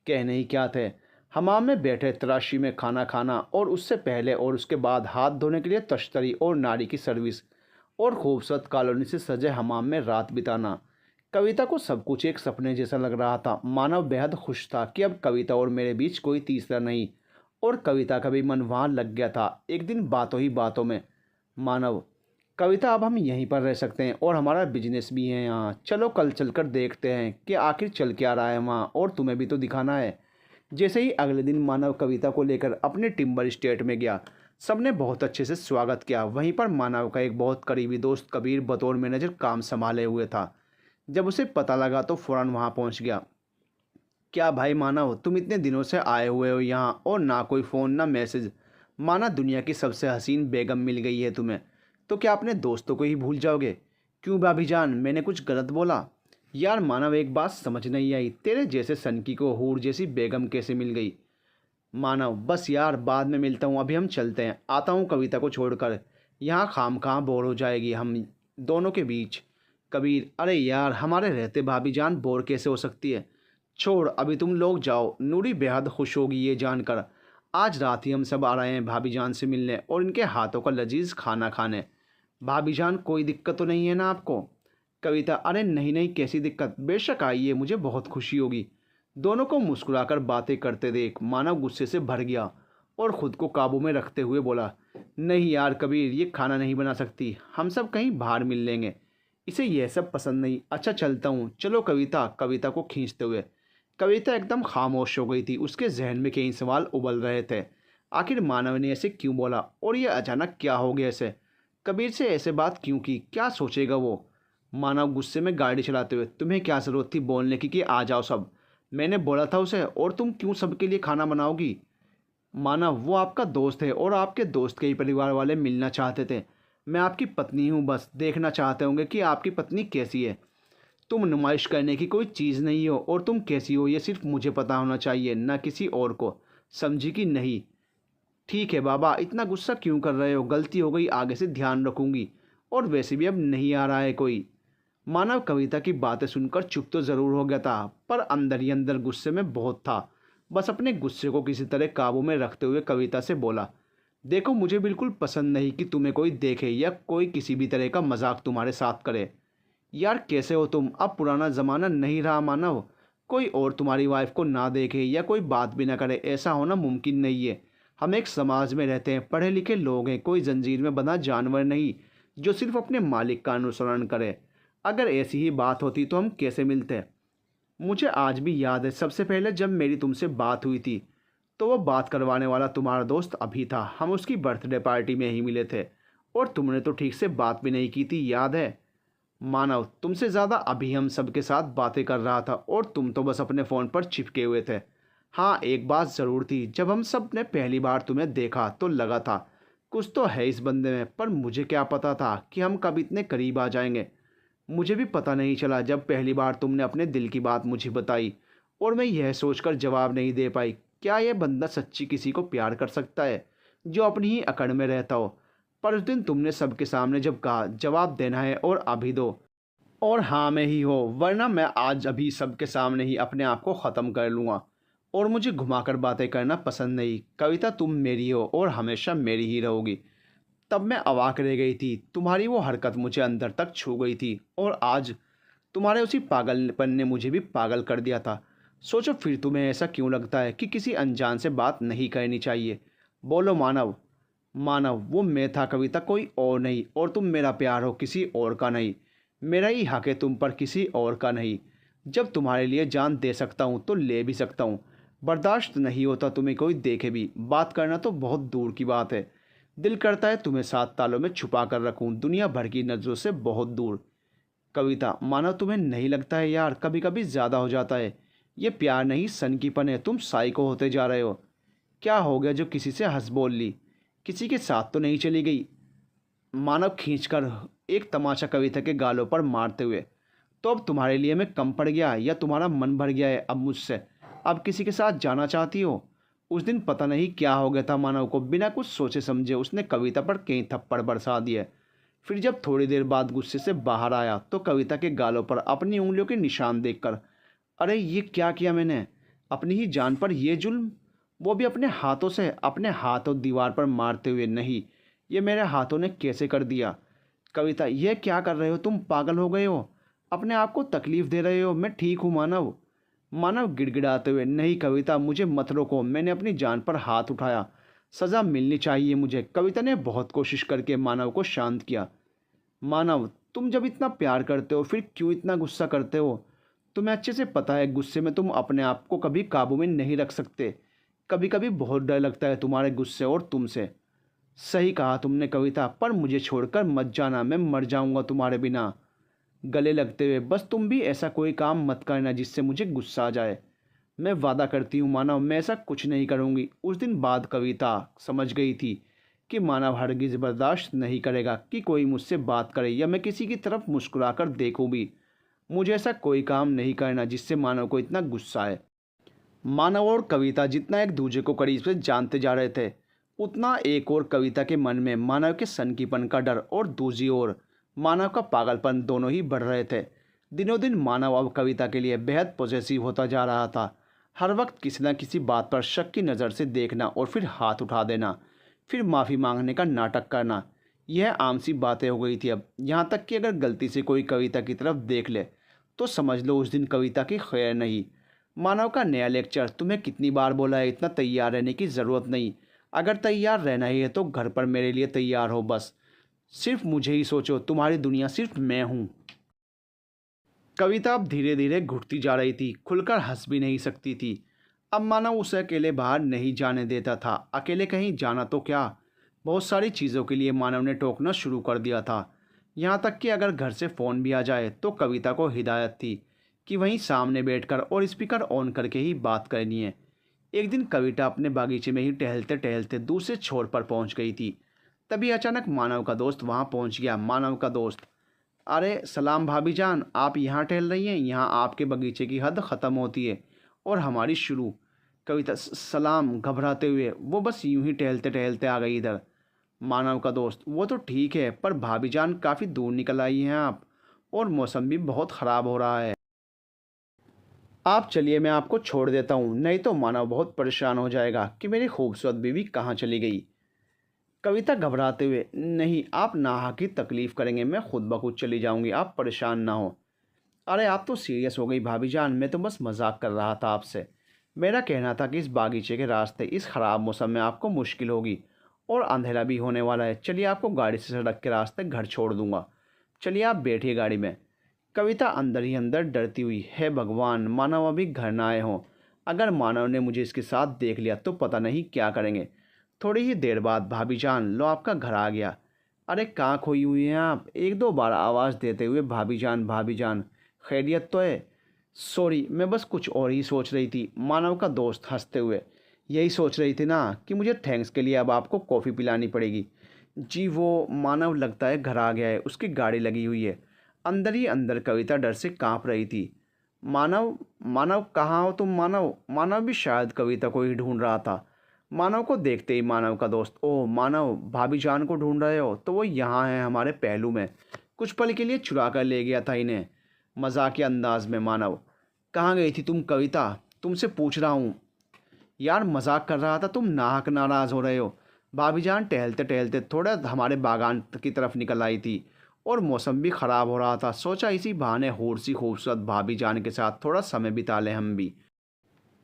Speaker 1: कहने ही क्या थे। हमाम में बैठे तराशी में खाना खाना, और उससे पहले और उसके बाद हाथ धोने के लिए तश्तरी और नारी की सर्विस, और खूबसूरत कॉलोनी से सजे हमाम में रात बिताना। कविता को सब कुछ एक सपने जैसा लग रहा था। मानव बेहद खुश था कि अब कविता और मेरे बीच कोई तीसरा नहीं, और कविता का भी मन वहाँ लग गया था। एक दिन बातों ही बातों में, मानव, कविता अब हम यहीं पर रह सकते हैं, और हमारा बिजनेस भी है यहाँ, चलो कल चलकर देखते हैं कि आखिर चल क्या रहा है वहाँ, और तुम्हें भी तो दिखाना है। जैसे ही अगले दिन मानव कविता को लेकर अपने टिम्बर स्टेट में गया, सबने बहुत अच्छे से स्वागत किया। वहीं पर मानव का एक बहुत करीबी दोस्त कबीर बतौर मैनेजर काम संभाले हुए था। जब उसे पता लगा तो फ़ौरन वहाँ पहुँच गया। क्या भाई मानव, तुम इतने दिनों से आए हुए हो यहाँ, और ना कोई फ़ोन ना मैसेज, माना दुनिया की सबसे हसीन बेगम मिल गई है तुम्हें, तो क्या अपने दोस्तों को ही भूल जाओगे? क्यों भाभी जान, मैंने कुछ गलत बोला? यार मानव, एक बात समझ नहीं आई, तेरे जैसे सनकी को हूर जैसी बेगम कैसे मिल गई? मानव, बस यार बाद में मिलता हूँ, अभी हम चलते हैं, आता हूँ कविता को छोड़कर, यहाँ खामखा बोर हो जाएगी हम दोनों के बीच। कबीर, अरे यार हमारे रहते भाभी जान बोर कैसे हो सकती है, छोड़ अभी तुम लोग जाओ। नूरी बेहद खुश होगी ये जानकर, आज रात ही हम सब आ रहे हैं भाभी जान से मिलने और इनके हाथों का लजीज खाना खाने। भाभी जान, कोई दिक्कत तो नहीं है ना आपको? कविता, अरे नहीं नहीं, कैसी दिक्कत, बेशक आइए, मुझे बहुत खुशी होगी। दोनों को मुस्कुराकर बातें करते देख मानव गुस्से से भर गया, और ख़ुद को काबू में रखते हुए बोला, नहीं यार कबीर, ये खाना नहीं बना सकती, हम सब कहीं बाहर मिल लेंगे, इसे यह सब पसंद नहीं। अच्छा चलता हूँ, चलो कविता, कविता को खींचते हुए। कविता एकदम खामोश हो गई थी, उसके जहन में कई सवाल उबल रहे थे। आखिर मानव ने ऐसे क्यों बोला, और ये अचानक क्या हो गया ऐसे? कबीर से ऐसे बात क्यों की, क्या सोचेगा वो? मानव गुस्से में गाड़ी चलाते हुए, तुम्हें क्या ज़रूरत थी बोलने की कि आ जाओ सब? मैंने बोला था उसे, और तुम क्यों सबके लिए खाना बनाओगी? मानव, वो आपका दोस्त है, और आपके दोस्त के ही परिवार वाले मिलना चाहते थे। मैं आपकी पत्नी हूँ, बस देखना चाहते होंगे कि आपकी पत्नी कैसी है। तुम नुमाइश करने की कोई चीज़ नहीं हो, और तुम कैसी हो ये सिर्फ मुझे पता होना चाहिए, ना किसी और को, समझी कि नहीं? ठीक है बाबा, इतना गुस्सा क्यों कर रहे हो, गलती हो गई, आगे से ध्यान रखूंगी, और वैसे भी अब नहीं आ रहा है कोई। मानव कविता की बातें सुनकर चुप तो ज़रूर हो गया था, पर अंदर ही अंदर गुस्से में बहुत था। बस अपने गुस्से को किसी तरह काबू में रखते हुए कविता से बोला, देखो मुझे बिल्कुल पसंद नहीं कि तुम्हें कोई देखे या कोई किसी भी तरह का मजाक तुम्हारे साथ करे। यार कैसे हो तुम, अब पुराना ज़माना नहीं रहा मानव, कोई और तुम्हारी वाइफ को ना देखे या कोई बात भी ना करे, ऐसा होना मुमकिन नहीं है। हम एक समाज में रहते हैं, पढ़े लिखे लोग हैं, कोई जंजीर में बंधा जानवर नहीं जो सिर्फ अपने मालिक का अनुसरण करे। अगर ऐसी ही बात होती तो हम कैसे मिलते? मुझे आज भी याद है, सबसे पहले जब मेरी तुमसे बात हुई थी तो वो बात करवाने वाला तुम्हारा दोस्त अभी था, हम उसकी बर्थडे पार्टी में ही मिले थे, और तुमने तो ठीक से बात भी नहीं की थी, याद है? मानव, तुमसे ज़्यादा अभी हम सबके साथ बातें कर रहा था, और तुम तो बस अपने फ़ोन पर चिपके हुए थे। हाँ एक बात ज़रूर थी, जब हम सब ने पहली बार तुम्हें देखा तो लगा था कुछ तो है इस बंदे में, पर मुझे क्या पता था कि हम कब इतने करीब आ जाएंगे। मुझे भी पता नहीं चला जब पहली बार तुमने अपने दिल की बात मुझे बताई, और मैं यह सोचकर जवाब नहीं दे पाई, क्या यह बंदा सच्ची किसी को प्यार कर सकता है जो अपनी ही अकड़ में रहता हो? पर उस दिन तुमने सबके सामने जब कहा जवाब देना है और अभी दो, और हाँ में ही हो, वरना मैं आज अभी सबके सामने ही अपने आप को ख़त्म कर लूँगा। और मुझे घुमाकर बातें करना पसंद नहीं। कविता, तुम मेरी हो और हमेशा मेरी ही रहोगी। तब मैं अवाक रह गई थी। तुम्हारी वो हरकत मुझे अंदर तक छू गई थी, और आज तुम्हारे उसी पागलपन ने मुझे भी पागल कर दिया था। सोचो फिर, तुम्हें ऐसा क्यों लगता है कि किसी अनजान से बात नहीं करनी चाहिए? बोलो मानव। मानव, वो मैं था कविता, कोई और नहीं। और तुम मेरा प्यार हो, किसी और का नहीं। मेरा ही हक है तुम पर, किसी और का नहीं। जब तुम्हारे लिए जान दे सकता हूँ तो ले भी सकता हूँ। बर्दाश्त नहीं होता तुम्हें कोई देखे भी, बात करना तो बहुत दूर की बात है। दिल करता है तुम्हें 7 तालों में छुपा कर रखूँ, दुनिया भर की नज़रों से बहुत दूर। कविता, मानो तुम्हें नहीं लगता है यार, कभी कभी ज़्यादा हो जाता है। ये प्यार नहीं, सनकीपन है। तुम साइको होते जा रहे हो। क्या हो गया जो किसी से हंस बोल ली? किसी के साथ तो नहीं चली गई? मानव खींचकर एक तमाचा कविता के गालों पर मारते हुए। तो अब तुम्हारे लिए मैं कम पड़ गया, या तुम्हारा मन भर गया है अब मुझसे? अब किसी के साथ जाना चाहती हो? उस दिन पता नहीं क्या हो गया था मानव को, बिना कुछ सोचे समझे उसने कविता पर कई थप्पड़ बरसा दिए। फिर जब थोड़ी देर बाद गुस्से से बाहर आया तो कविता के गालों पर अपनी उंगलियों के निशान देखकर, अरे ये क्या किया मैंने? अपनी ही जान पर ये जुल्म, वो भी अपने हाथों से, अपने हाथों दीवार पर मारते हुए। नहीं, ये मेरे हाथों ने कैसे कर दिया? कविता, ये क्या कर रहे हो तुम? पागल हो गए हो? अपने आप को तकलीफ दे रहे हो? मैं ठीक हूँ मानव। मानव गिड़गिड़ाते हुए, नहीं कविता, मुझे मत रोको। मैंने अपनी जान पर हाथ उठाया, सज़ा मिलनी चाहिए मुझे। कविता ने बहुत कोशिश करके मानव को शांत किया। मानव, तुम जब इतना प्यार करते हो फिर क्यों इतना गुस्सा करते हो? तुम्हें अच्छे से पता है गुस्से में तुम अपने आप को कभी काबू में नहीं रख सकते। कभी कभी बहुत डर लगता है तुम्हारे गुस्से और तुमसे। सही कहा तुमने कविता, पर मुझे छोड़कर मत जाना, मैं मर जाऊंगा तुम्हारे बिना। गले लगते हुए, बस तुम भी ऐसा कोई काम मत करना जिससे मुझे गुस्सा आ जाए। मैं वादा करती हूँ मानव, मैं ऐसा कुछ नहीं करूँगी। उस दिन बाद कविता समझ गई थी कि मानव हरगिज़ बर्दाश्त नहीं करेगा कि कोई मुझसे बात करे या मैं किसी की तरफ मुस्कुराकर देखूँ भी। मुझे ऐसा कोई काम नहीं करना जिससे मानव को इतना गुस्सा आए। मानव और कविता जितना एक दूसरे को करीब से जानते जा रहे थे, उतना एक और कविता के मन में मानव के सनकीपन का डर और दूसरी ओर मानव का पागलपन दोनों ही बढ़ रहे थे। दिनों दिन मानव अब कविता के लिए बेहद पॉसेसिव होता जा रहा था। हर वक्त किसी न किसी बात पर शक की नज़र से देखना और फिर हाथ उठा देना, फिर माफ़ी मांगने का नाटक करना, यह आम सी बातें हो गई थी अब। यहाँ तक कि अगर गलती से कोई कविता की तरफ देख ले तो समझ लो उस दिन कविता की खैर नहीं। मानव का नया लेक्चर, तुम्हें कितनी बार बोला है इतना तैयार रहने की ज़रूरत नहीं। अगर तैयार रहना ही है तो घर पर मेरे लिए तैयार हो बस। सिर्फ मुझे ही सोचो, तुम्हारी दुनिया सिर्फ मैं हूँ। कविता अब धीरे धीरे घुटती जा रही थी, खुलकर हंस भी नहीं सकती थी। अब मानव उसे अकेले बाहर नहीं जाने देता था। अकेले कहीं जाना तो क्या, बहुत सारी चीज़ों के लिए मानव ने टोकना शुरू कर दिया था। यहाँ तक कि अगर घर से फ़ोन भी आ जाए तो कविता को हिदायत थी कि वहीं सामने बैठकर और स्पीकर ऑन करके ही बात करनी है। एक दिन कविता अपने बागीचे में ही टहलते टहलते दूसरे छोर पर पहुंच गई थी। तभी अचानक मानव का दोस्त वहां पहुंच गया। मानव का दोस्त, अरे सलाम भाभी जान, आप यहाँ टहल रही हैं? यहाँ आपके बगीचे की हद ख़त्म होती है और हमारी शुरू। कविता, सलाम, घबराते हुए वो बस यूं ही टहलते टहलते आ गई इधर। मानव का दोस्त, वो तो ठीक है, पर भाभी जान काफ़ी दूर निकल आई हैं आप, और मौसम भी बहुत ख़राब हो रहा है। आप चलिए, मैं आपको छोड़ देता हूँ, नहीं तो मानव बहुत परेशान हो जाएगा कि मेरी खूबसूरत बीवी कहाँ चली गई। कविता घबराते हुए, नहीं, आप नाहक की तकलीफ़ करेंगे, मैं खुद ब खुद चली जाऊँगी, आप परेशान ना हो। अरे आप तो सीरियस हो गई भाभी जान, मैं तो बस मजाक कर रहा था आपसे। मेरा कहना था कि इस बागीचे के रास्ते इस ख़राब मौसम में आपको मुश्किल होगी और अंधेरा भी होने वाला है। चलिए, आपको गाड़ी से सड़क के रास्ते घर छोड़ दूँगा। चलिए आप बैठिए गाड़ी में। कविता अंदर ही अंदर डरती हुई, है भगवान, मानव अभी घर ना आए हों। अगर मानव ने मुझे इसके साथ देख लिया तो पता नहीं क्या करेंगे। थोड़ी ही देर बाद, भाभी जान लो आपका घर आ गया। अरे कहाँ खोई हुई हैं आप? एक दो बार आवाज़ देते हुए, भाभी जान, भाभी जान, खैरियत तो है? सॉरी, मैं बस कुछ और ही सोच रही थी। मानव का दोस्त हंसते हुए, यही सोच रही थी ना कि मुझे थैंक्स के लिए अब आपको कॉफ़ी पिलानी पड़ेगी। जी वो मानव लगता है घर आ गया है, उसकी गाड़ी लगी हुई है। अंदर ही अंदर कविता डर से कांप रही थी। मानव, मानव कहाँ हो तुम? मानव, मानव भी शायद कविता को ही ढूंढ रहा था। मानव को देखते ही मानव का दोस्त, ओह मानव, भाभी जान को ढूंढ रहे हो? तो वो यहाँ है हमारे पहलू में। कुछ पल के लिए चुरा कर ले गया था इन्हें। मजाकिया अंदाज में मानव, कहाँ गई थी तुम कविता? तुमसे पूछ रहा हूँ। यार मजाक कर रहा था, तुम नाहक नाराज़ हो रहे हो। भाभी जान टहलते टहलते थोड़ा हमारे बागान की तरफ निकल आई थी और मौसम भी ख़राब हो रहा था। सोचा इसी बहाने हूर सी खूबसूरत भाभी जान के साथ थोड़ा समय बिता लें हम भी।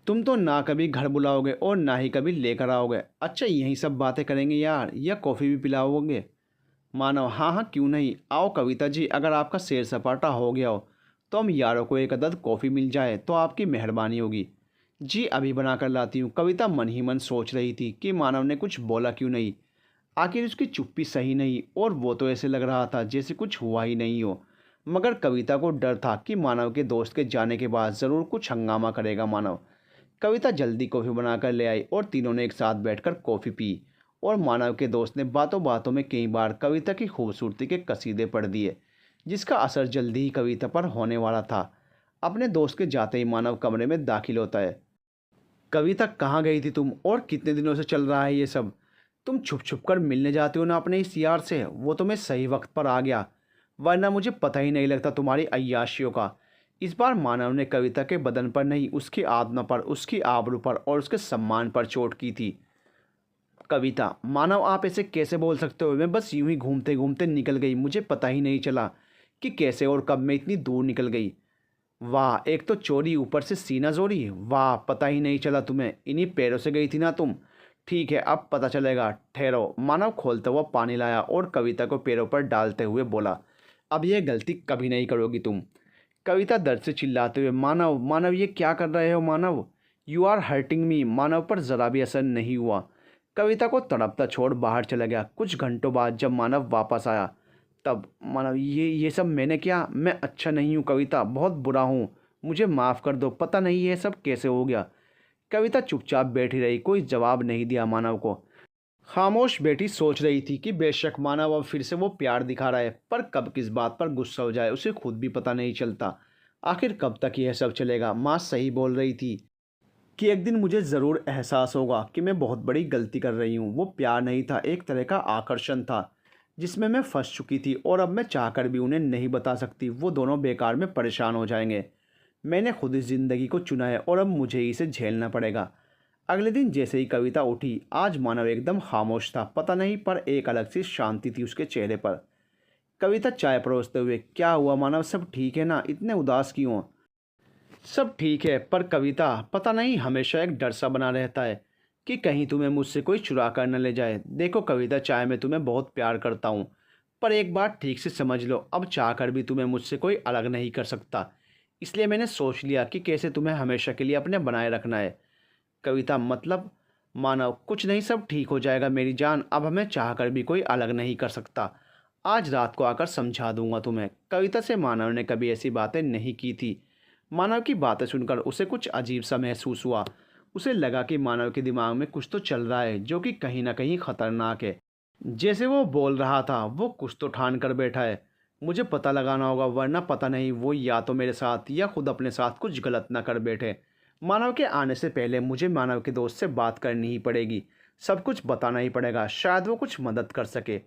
Speaker 1: तुम तो ना कभी घर बुलाओगे और ना ही कभी लेकर आओगे। अच्छा यही सब बातें करेंगे यार, या कॉफ़ी भी पिलाओगे? मानव, हाँ हाँ क्यों नहीं, आओ कविता जी, अगर आपका सैर सपाटा हो गया हो तो हम यारों को एक अदद कॉफ़ी मिल जाए तो आपकी मेहरबानी होगी। जी अभी बना कर लाती हूँ। कविता मन ही मन सोच रही थी कि मानव ने कुछ बोला क्यों नहीं। आखिर उसकी चुप्पी सही नहीं, और वो तो ऐसे लग रहा था जैसे कुछ हुआ ही नहीं हो। मगर कविता को डर था कि मानव के दोस्त के जाने के बाद ज़रूर कुछ हंगामा करेगा मानव। कविता जल्दी कॉफ़ी बनाकर ले आई और तीनों ने एक साथ बैठकर कॉफ़ी पी। और मानव के दोस्त ने बातों बातों में कई बार कविता की खूबसूरती के कसीदे पढ़ दिए, जिसका असर जल्दी ही कविता पर होने वाला था। अपने दोस्त के जाते ही मानव कमरे में दाखिल होता है। कविता, कहाँ गई थी तुम, और कितने दिनों से चल रहा है ये सब? तुम छुप छुप कर मिलने जाते हो ना अपने इस यार से। वो तो मैं सही वक्त पर आ गया, वरना मुझे पता ही नहीं लगता तुम्हारी अय्याशियों का। इस बार मानव ने कविता के बदन पर नहीं, उसकी आत्मा पर, उसकी आबरू पर और उसके सम्मान पर चोट की थी। कविता, मानव आप ऐसे कैसे बोल सकते हो? मैं बस यूं ही घूमते घूमते निकल गई, मुझे पता ही नहीं चला कि कैसे और कब मैं इतनी दूर निकल गई। वाह, एक तो चोरी, ऊपर से सीना जोरी। वाह, पता ही नहीं चला तुम्हें। इन्हीं पैरों से गई थी ना तुम? ठीक है, अब पता चलेगा, ठहरो। मानव खोलता हुआ पानी लाया और कविता को पैरों पर डालते हुए बोला, अब यह गलती कभी नहीं करोगी तुम। कविता दर्द से चिल्लाते हुए, मानव मानव ये क्या कर रहे हो Manav? You are hurting me. Manav पर ज़रा भी असर नहीं हुआ। कविता को तड़पता छोड़ बाहर चला गया। कुछ घंटों बाद जब मानव वापस आया तब, मानव ये सब मैंने किया? मैं अच्छा नहीं हूँ कविता, बहुत बुरा हूँ, मुझे माफ़ कर दो, पता नहीं ये सब कैसे हो गया। कविता चुपचाप बैठी रही, कोई जवाब नहीं दिया मानव को। खामोश बैठी सोच रही थी कि बेशक मानव अब फिर से वो प्यार दिखा रहा है, पर कब किस बात पर गुस्सा हो जाए उसे खुद भी पता नहीं चलता। आखिर कब तक यह सब चलेगा? माँ सही बोल रही थी कि एक दिन मुझे ज़रूर एहसास होगा कि मैं बहुत बड़ी गलती कर रही हूँ। वो प्यार नहीं था, एक तरह का आकर्षण था जिसमें मैं फंस चुकी थी, और अब मैं चाहकर भी उन्हें नहीं बता सकती। वो दोनों बेकार में परेशान हो जाएंगे। मैंने खुद इस ज़िंदगी को चुना है और अब मुझे ही इसे झेलना पड़ेगा। अगले दिन जैसे ही कविता उठी, आज मानव एकदम खामोश था। पता नहीं, पर एक अलग सी शांति थी उसके चेहरे पर। कविता चाय परोसते हुए, क्या हुआ मानव, सब ठीक है ना? इतने उदास क्यों हो? सब ठीक है, पर कविता पता नहीं हमेशा एक डर सा बना रहता है कि कहीं तुम्हें मुझसे कोई चुरा कर न ले जाए। देखो कविता, चाहे मैं तुम्हें बहुत प्यार करता हूँ, पर एक बात ठीक से समझ लो, अब चाहकर भी तुम्हें मुझसे कोई अलग नहीं कर सकता। इसलिए मैंने सोच लिया कि कैसे तुम्हें हमेशा के लिए अपने बनाए रखना है। कविता, मतलब? मानव, कुछ नहीं, सब ठीक हो जाएगा मेरी जान, अब हमें चाहकर भी कोई अलग नहीं कर सकता। आज रात को आकर समझा दूंगा तुम्हें। कविता से मानव ने कभी ऐसी बातें नहीं की थी। मानव की बातें सुनकर उसे कुछ अजीब सा महसूस हुआ। उसे लगा कि मानव के दिमाग में कुछ तो चल रहा है जो कि कहीं ना कहीं खतरनाक है। जैसे वो बोल रहा था वो कुछ तो ठान कर बैठा है, मुझे पता लगाना होगा, वरना पता नहीं वो या तो मेरे साथ या खुद अपने साथ कुछ गलत ना कर बैठे। मानव के आने से पहले मुझे मानव के दोस्त से बात करनी ही पड़ेगी, सब कुछ बताना ही पड़ेगा, शायद वो कुछ मदद कर सके।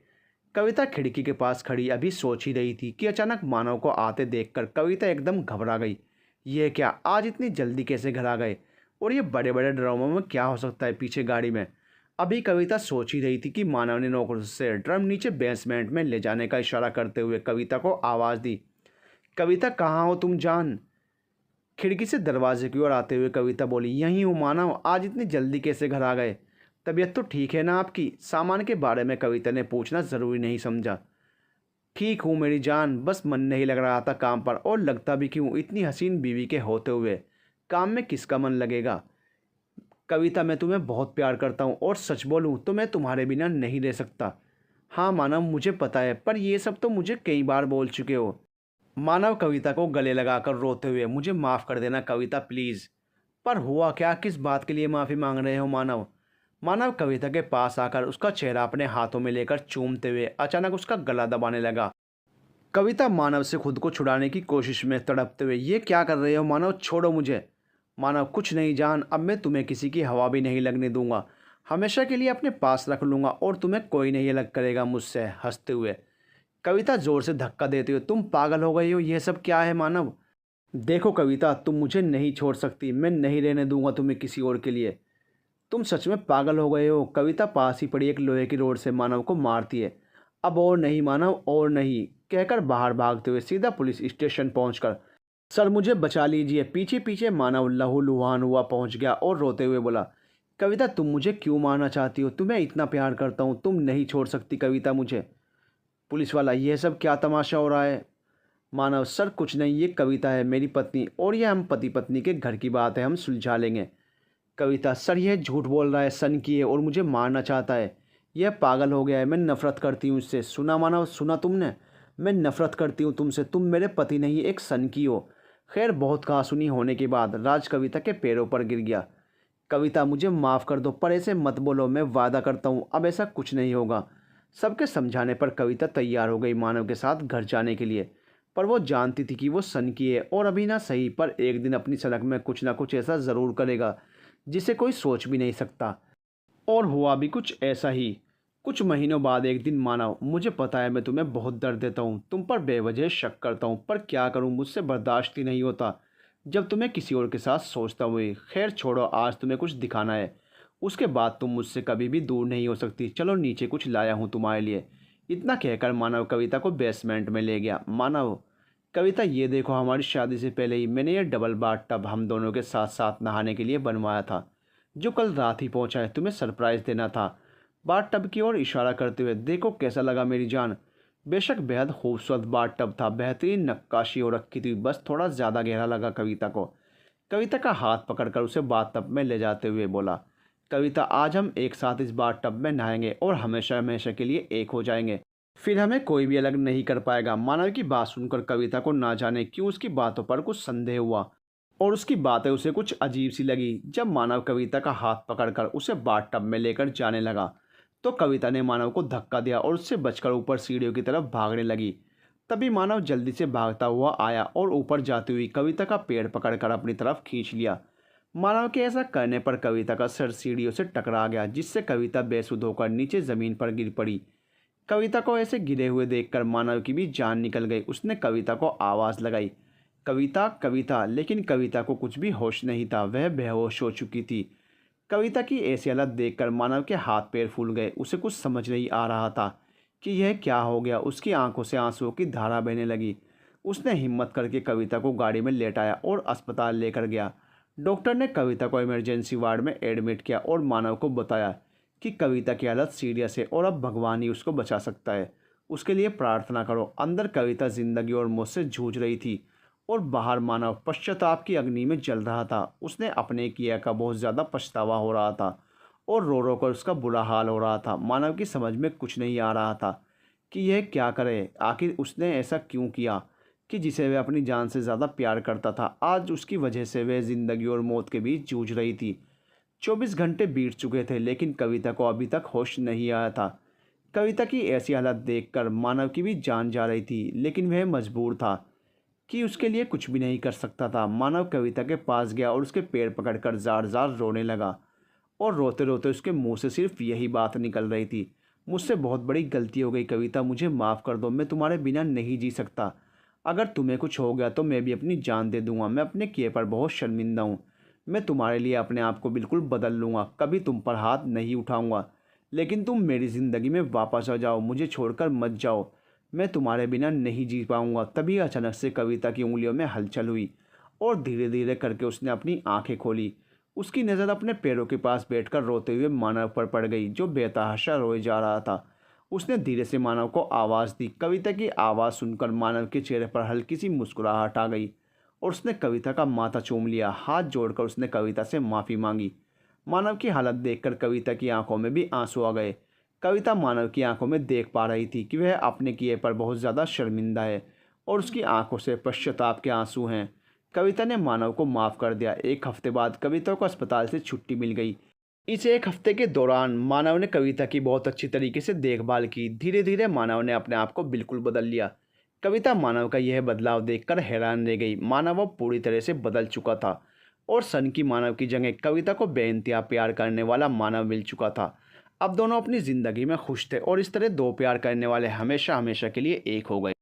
Speaker 1: कविता खिड़की के पास खड़ी अभी सोच ही रही थी कि अचानक मानव को आते देखकर कविता एकदम घबरा गई। ये क्या, आज इतनी जल्दी कैसे घर आ गए? और ये बड़े बड़े ड्रमों में क्या हो सकता है पीछे गाड़ी में? अभी कविता सोच ही रही थी कि मानव ने नौकर से ड्रम नीचे बेसमेंट में ले जाने का इशारा करते हुए कविता को आवाज़ दी। कविता, कहाँ हो तुम जान? खिड़की से दरवाजे की ओर आते हुए कविता बोली, यहीं हूँ मानव, आज इतनी जल्दी कैसे घर आ गए? तबीयत तो ठीक है ना आपकी? सामान के बारे में कविता ने पूछना ज़रूरी नहीं समझा। ठीक हूँ मेरी जान, बस मन नहीं लग रहा था काम पर, और लगता भी क्यों, इतनी हसीन बीवी के होते हुए काम में किसका मन लगेगा? कविता, मैं तुम्हें बहुत प्यार करता हूँ, और सच बोलूँ तो मैं तुम्हारे बिना नहीं रह सकता। हाँ मानव, मुझे पता है, पर ये सब तो मुझे कई बार बोल चुके हो। मानव कविता को गले लगाकर रोते हुए, मुझे माफ़ कर देना कविता प्लीज़। पर हुआ क्या, किस बात के लिए माफ़ी मांग रहे हो मानव? मानव कविता के पास आकर उसका चेहरा अपने हाथों में लेकर चूमते हुए अचानक उसका गला दबाने लगा। कविता मानव से खुद को छुड़ाने की कोशिश में तड़पते हुए, ये क्या कर रहे हो मानव, छोड़ो मुझे। मानव, कुछ नहीं जान, अब मैं तुम्हें किसी की हवा भी नहीं लगने दूंगा। हमेशा के लिए अपने पास रख लूँगा और तुम्हें कोई नहीं अलग करेगा मुझसे। हंसते हुए कविता जोर से धक्का देते हुए, तुम पागल हो गई हो, ये सब क्या है मानव? देखो कविता, तुम मुझे नहीं छोड़ सकती, मैं नहीं रहने दूंगा तुम्हें किसी और के लिए। तुम सच में पागल हो गए हो। कविता पास ही पड़ी एक लोहे की रोड से मानव को मारती है। अब और नहीं मानव, और नहीं, कहकर बाहर भागते हुए सीधा पुलिस स्टेशन पहुंचकर, सर मुझे बचा लीजिए। पीछे पीछे मानव लहूलुहान हुआ पहुंच गया और रोते हुए बोला, कविता तुम मुझे क्यों मारना चाहती हो? तुम्हें इतना प्यार करता हूँ, तुम नहीं छोड़ सकती कविता मुझे। पुलिस वाला, यह सब क्या तमाशा हो रहा है? मानव, सर कुछ नहीं, ये कविता है मेरी पत्नी, और यह हम पति पत्नी के घर की बात है, हम सुलझा लेंगे। कविता, सर यह झूठ बोल रहा है, सन की है और मुझे मारना चाहता है। यह पागल हो गया है, मैं नफरत करती हूँ इससे। सुना मानव, सुना तुमने? मैं नफरत करती हूँ तुमसे, तुम मेरे पति नहीं एक सन की हो। खैर बहुत कहासुनी होने के बाद राज कविता के पैरों पर गिर गया। कविता मुझे माफ़ कर दो, पर ऐसे मत बोलो, मैं वादा करता हूँ अब ऐसा कुछ नहीं होगा। सबके समझाने पर कविता तैयार हो गई मानव के साथ घर जाने के लिए। पर वो जानती थी कि वो सन की है और अभी ना सही, पर एक दिन अपनी सड़क में कुछ ना कुछ ऐसा ज़रूर करेगा जिसे कोई सोच भी नहीं सकता। और हुआ भी कुछ ऐसा ही। कुछ महीनों बाद एक दिन, मानव मुझे पता है मैं तुम्हें बहुत दर्द देता हूँ, तुम पर बेवजह शक करता हूँ, पर क्या करूँ, मुझसे बर्दाश्त ही नहीं होता जब तुम्हें किसी और के साथ सोचता हुए। खैर छोड़ो, आज तुम्हें कुछ दिखाना है, उसके बाद तुम मुझसे कभी भी दूर नहीं हो सकती। चलो नीचे कुछ लाया हूँ तुम्हारे लिए। इतना कहकर मानव कविता को बेसमेंट में ले गया। मानव, कविता ये देखो, हमारी शादी से पहले ही मैंने ये डबल बाथ टब हम दोनों के साथ साथ नहाने के लिए बनवाया था, जो कल रात ही पहुंचा है, तुम्हें सरप्राइज़ देना था। बाथ टब की ओर इशारा करते हुए, देखो कैसा लगा मेरी जान? बेशक बेहद खूबसूरत बाथ टब था, बेहतरीन नक्काशी हो रखी थी, बस थोड़ा ज़्यादा गहरा लगा कविता को। कविता का हाथ पकड़कर उसे बाथ टब में ले जाते हुए बोला, कविता आज हम एक साथ इस बाथ टब में नहाएंगे और हमेशा हमेशा के लिए एक हो जाएंगे, फिर हमें कोई भी अलग नहीं कर पाएगा। मानव की बात सुनकर कविता को ना जाने क्यों उसकी बातों पर कुछ संदेह हुआ और उसकी बातें उसे कुछ अजीब सी लगी। जब मानव कविता का हाथ पकड़कर उसे बाथ टब में लेकर जाने लगा तो कविता ने मानव को धक्का दिया और उससे बचकर ऊपर सीढ़ियों की तरफ भागने लगी। तभी मानव जल्दी से भागता हुआ आया और ऊपर जाती हुई कविता का पैर पकड़कर अपनी तरफ खींच लिया। मानव के ऐसा करने पर कविता का सर सीढ़ियों से टकरा गया, जिससे कविता बेसुध होकर नीचे ज़मीन पर गिर पड़ी। कविता को ऐसे गिरे हुए देखकर मानव की भी जान निकल गई। उसने कविता को आवाज़ लगाई, कविता कविता, लेकिन कविता को कुछ भी होश नहीं था, वह बेहोश हो चुकी थी। कविता की ऐसी हालत देखकर मानव के हाथ पैर फूल गए। उसे कुछ समझ नहीं आ रहा था कि यह क्या हो गया। उसकी आंखों से आंसुओं की धारा बहने लगी। उसने हिम्मत करके कविता को गाड़ी में लेटाया और अस्पताल लेकर गया। डॉक्टर ने कविता को इमरजेंसी वार्ड में एडमिट किया और मानव को बताया कि कविता की हालत सीरियस है और अब भगवान ही उसको बचा सकता है, उसके लिए प्रार्थना करो। अंदर कविता जिंदगी और मौत से जूझ रही थी और बाहर मानव पश्चाताप की अग्नि में जल रहा था। उसने अपने किया का बहुत ज़्यादा पछतावा हो रहा था और रो रो कर उसका बुरा हाल हो रहा था। मानव की समझ में कुछ नहीं आ रहा था कि यह क्या करे। आखिर उसने ऐसा क्यों किया कि जिसे वह अपनी जान से ज़्यादा प्यार करता था, आज उसकी वजह से वह ज़िंदगी और मौत के बीच जूझ रही थी। 24 घंटे बीत चुके थे लेकिन कविता को अभी तक होश नहीं आया था। कविता की ऐसी हालत देखकर मानव की भी जान जा रही थी, लेकिन वह मजबूर था कि उसके लिए कुछ भी नहीं कर सकता था। मानव कविता के पास गया और उसके पैर पकड़कर जार जार रोने लगा और रोते रोते उसके मुंह से सिर्फ यही बात निकल रही थी, मुझसे बहुत बड़ी गलती हो गई कविता, मुझे माफ़ कर दो, मैं तुम्हारे बिना नहीं जी सकता। अगर तुम्हें कुछ हो गया तो मैं भी अपनी जान दे दूंगा। मैं अपने किए पर बहुत शर्मिंदा हूँ। मैं तुम्हारे लिए अपने आप को बिल्कुल बदल लूँगा, कभी तुम पर हाथ नहीं उठाऊँगा, लेकिन तुम मेरी ज़िंदगी में वापस आ जाओ, मुझे छोड़कर मत जाओ, मैं तुम्हारे बिना नहीं जी पाऊँगा। तभी अचानक से कविता की उंगलियों में हलचल हुई और धीरे धीरे करके उसने अपनी आंखें खोली। उसकी नज़र अपने पैरों के पास बैठकर रोते हुए मानव पर पड़ गई, जो बेतहाशा रोए जा रहा था। उसने धीरे से मानव को आवाज़ दी। कविता की आवाज़ सुनकर मानव के चेहरे पर हल्की सी मुस्कुराहट आ गई और उसने कविता का माथा चूम लिया। हाथ जोड़कर उसने कविता से माफ़ी मांगी। मानव की हालत देखकर कविता की आंखों में भी आंसू आ गए। कविता मानव की आंखों में देख पा रही थी कि वह अपने किए पर बहुत ज़्यादा शर्मिंदा है और उसकी आंखों से पश्चाताप के आंसू हैं। कविता ने मानव को माफ़ कर दिया। एक हफ्ते बाद कविता को अस्पताल से छुट्टी मिल गई। इस एक हफ्ते के दौरान मानव ने कविता की बहुत अच्छी तरीके से देखभाल की। धीरे धीरे मानव ने अपने आप को बिल्कुल बदल लिया। कविता मानव का यह बदलाव देखकर हैरान रह गई। मानव अब पूरी तरह से बदल चुका था। और सन की मानव की जगह कविता को बेइंतहा प्यार करने वाला मानव मिल चुका था। अब दोनों अपनी ज़िंदगी में खुश थे और इस तरह दो प्यार करने वाले हमेशा हमेशा के लिए एक हो गए।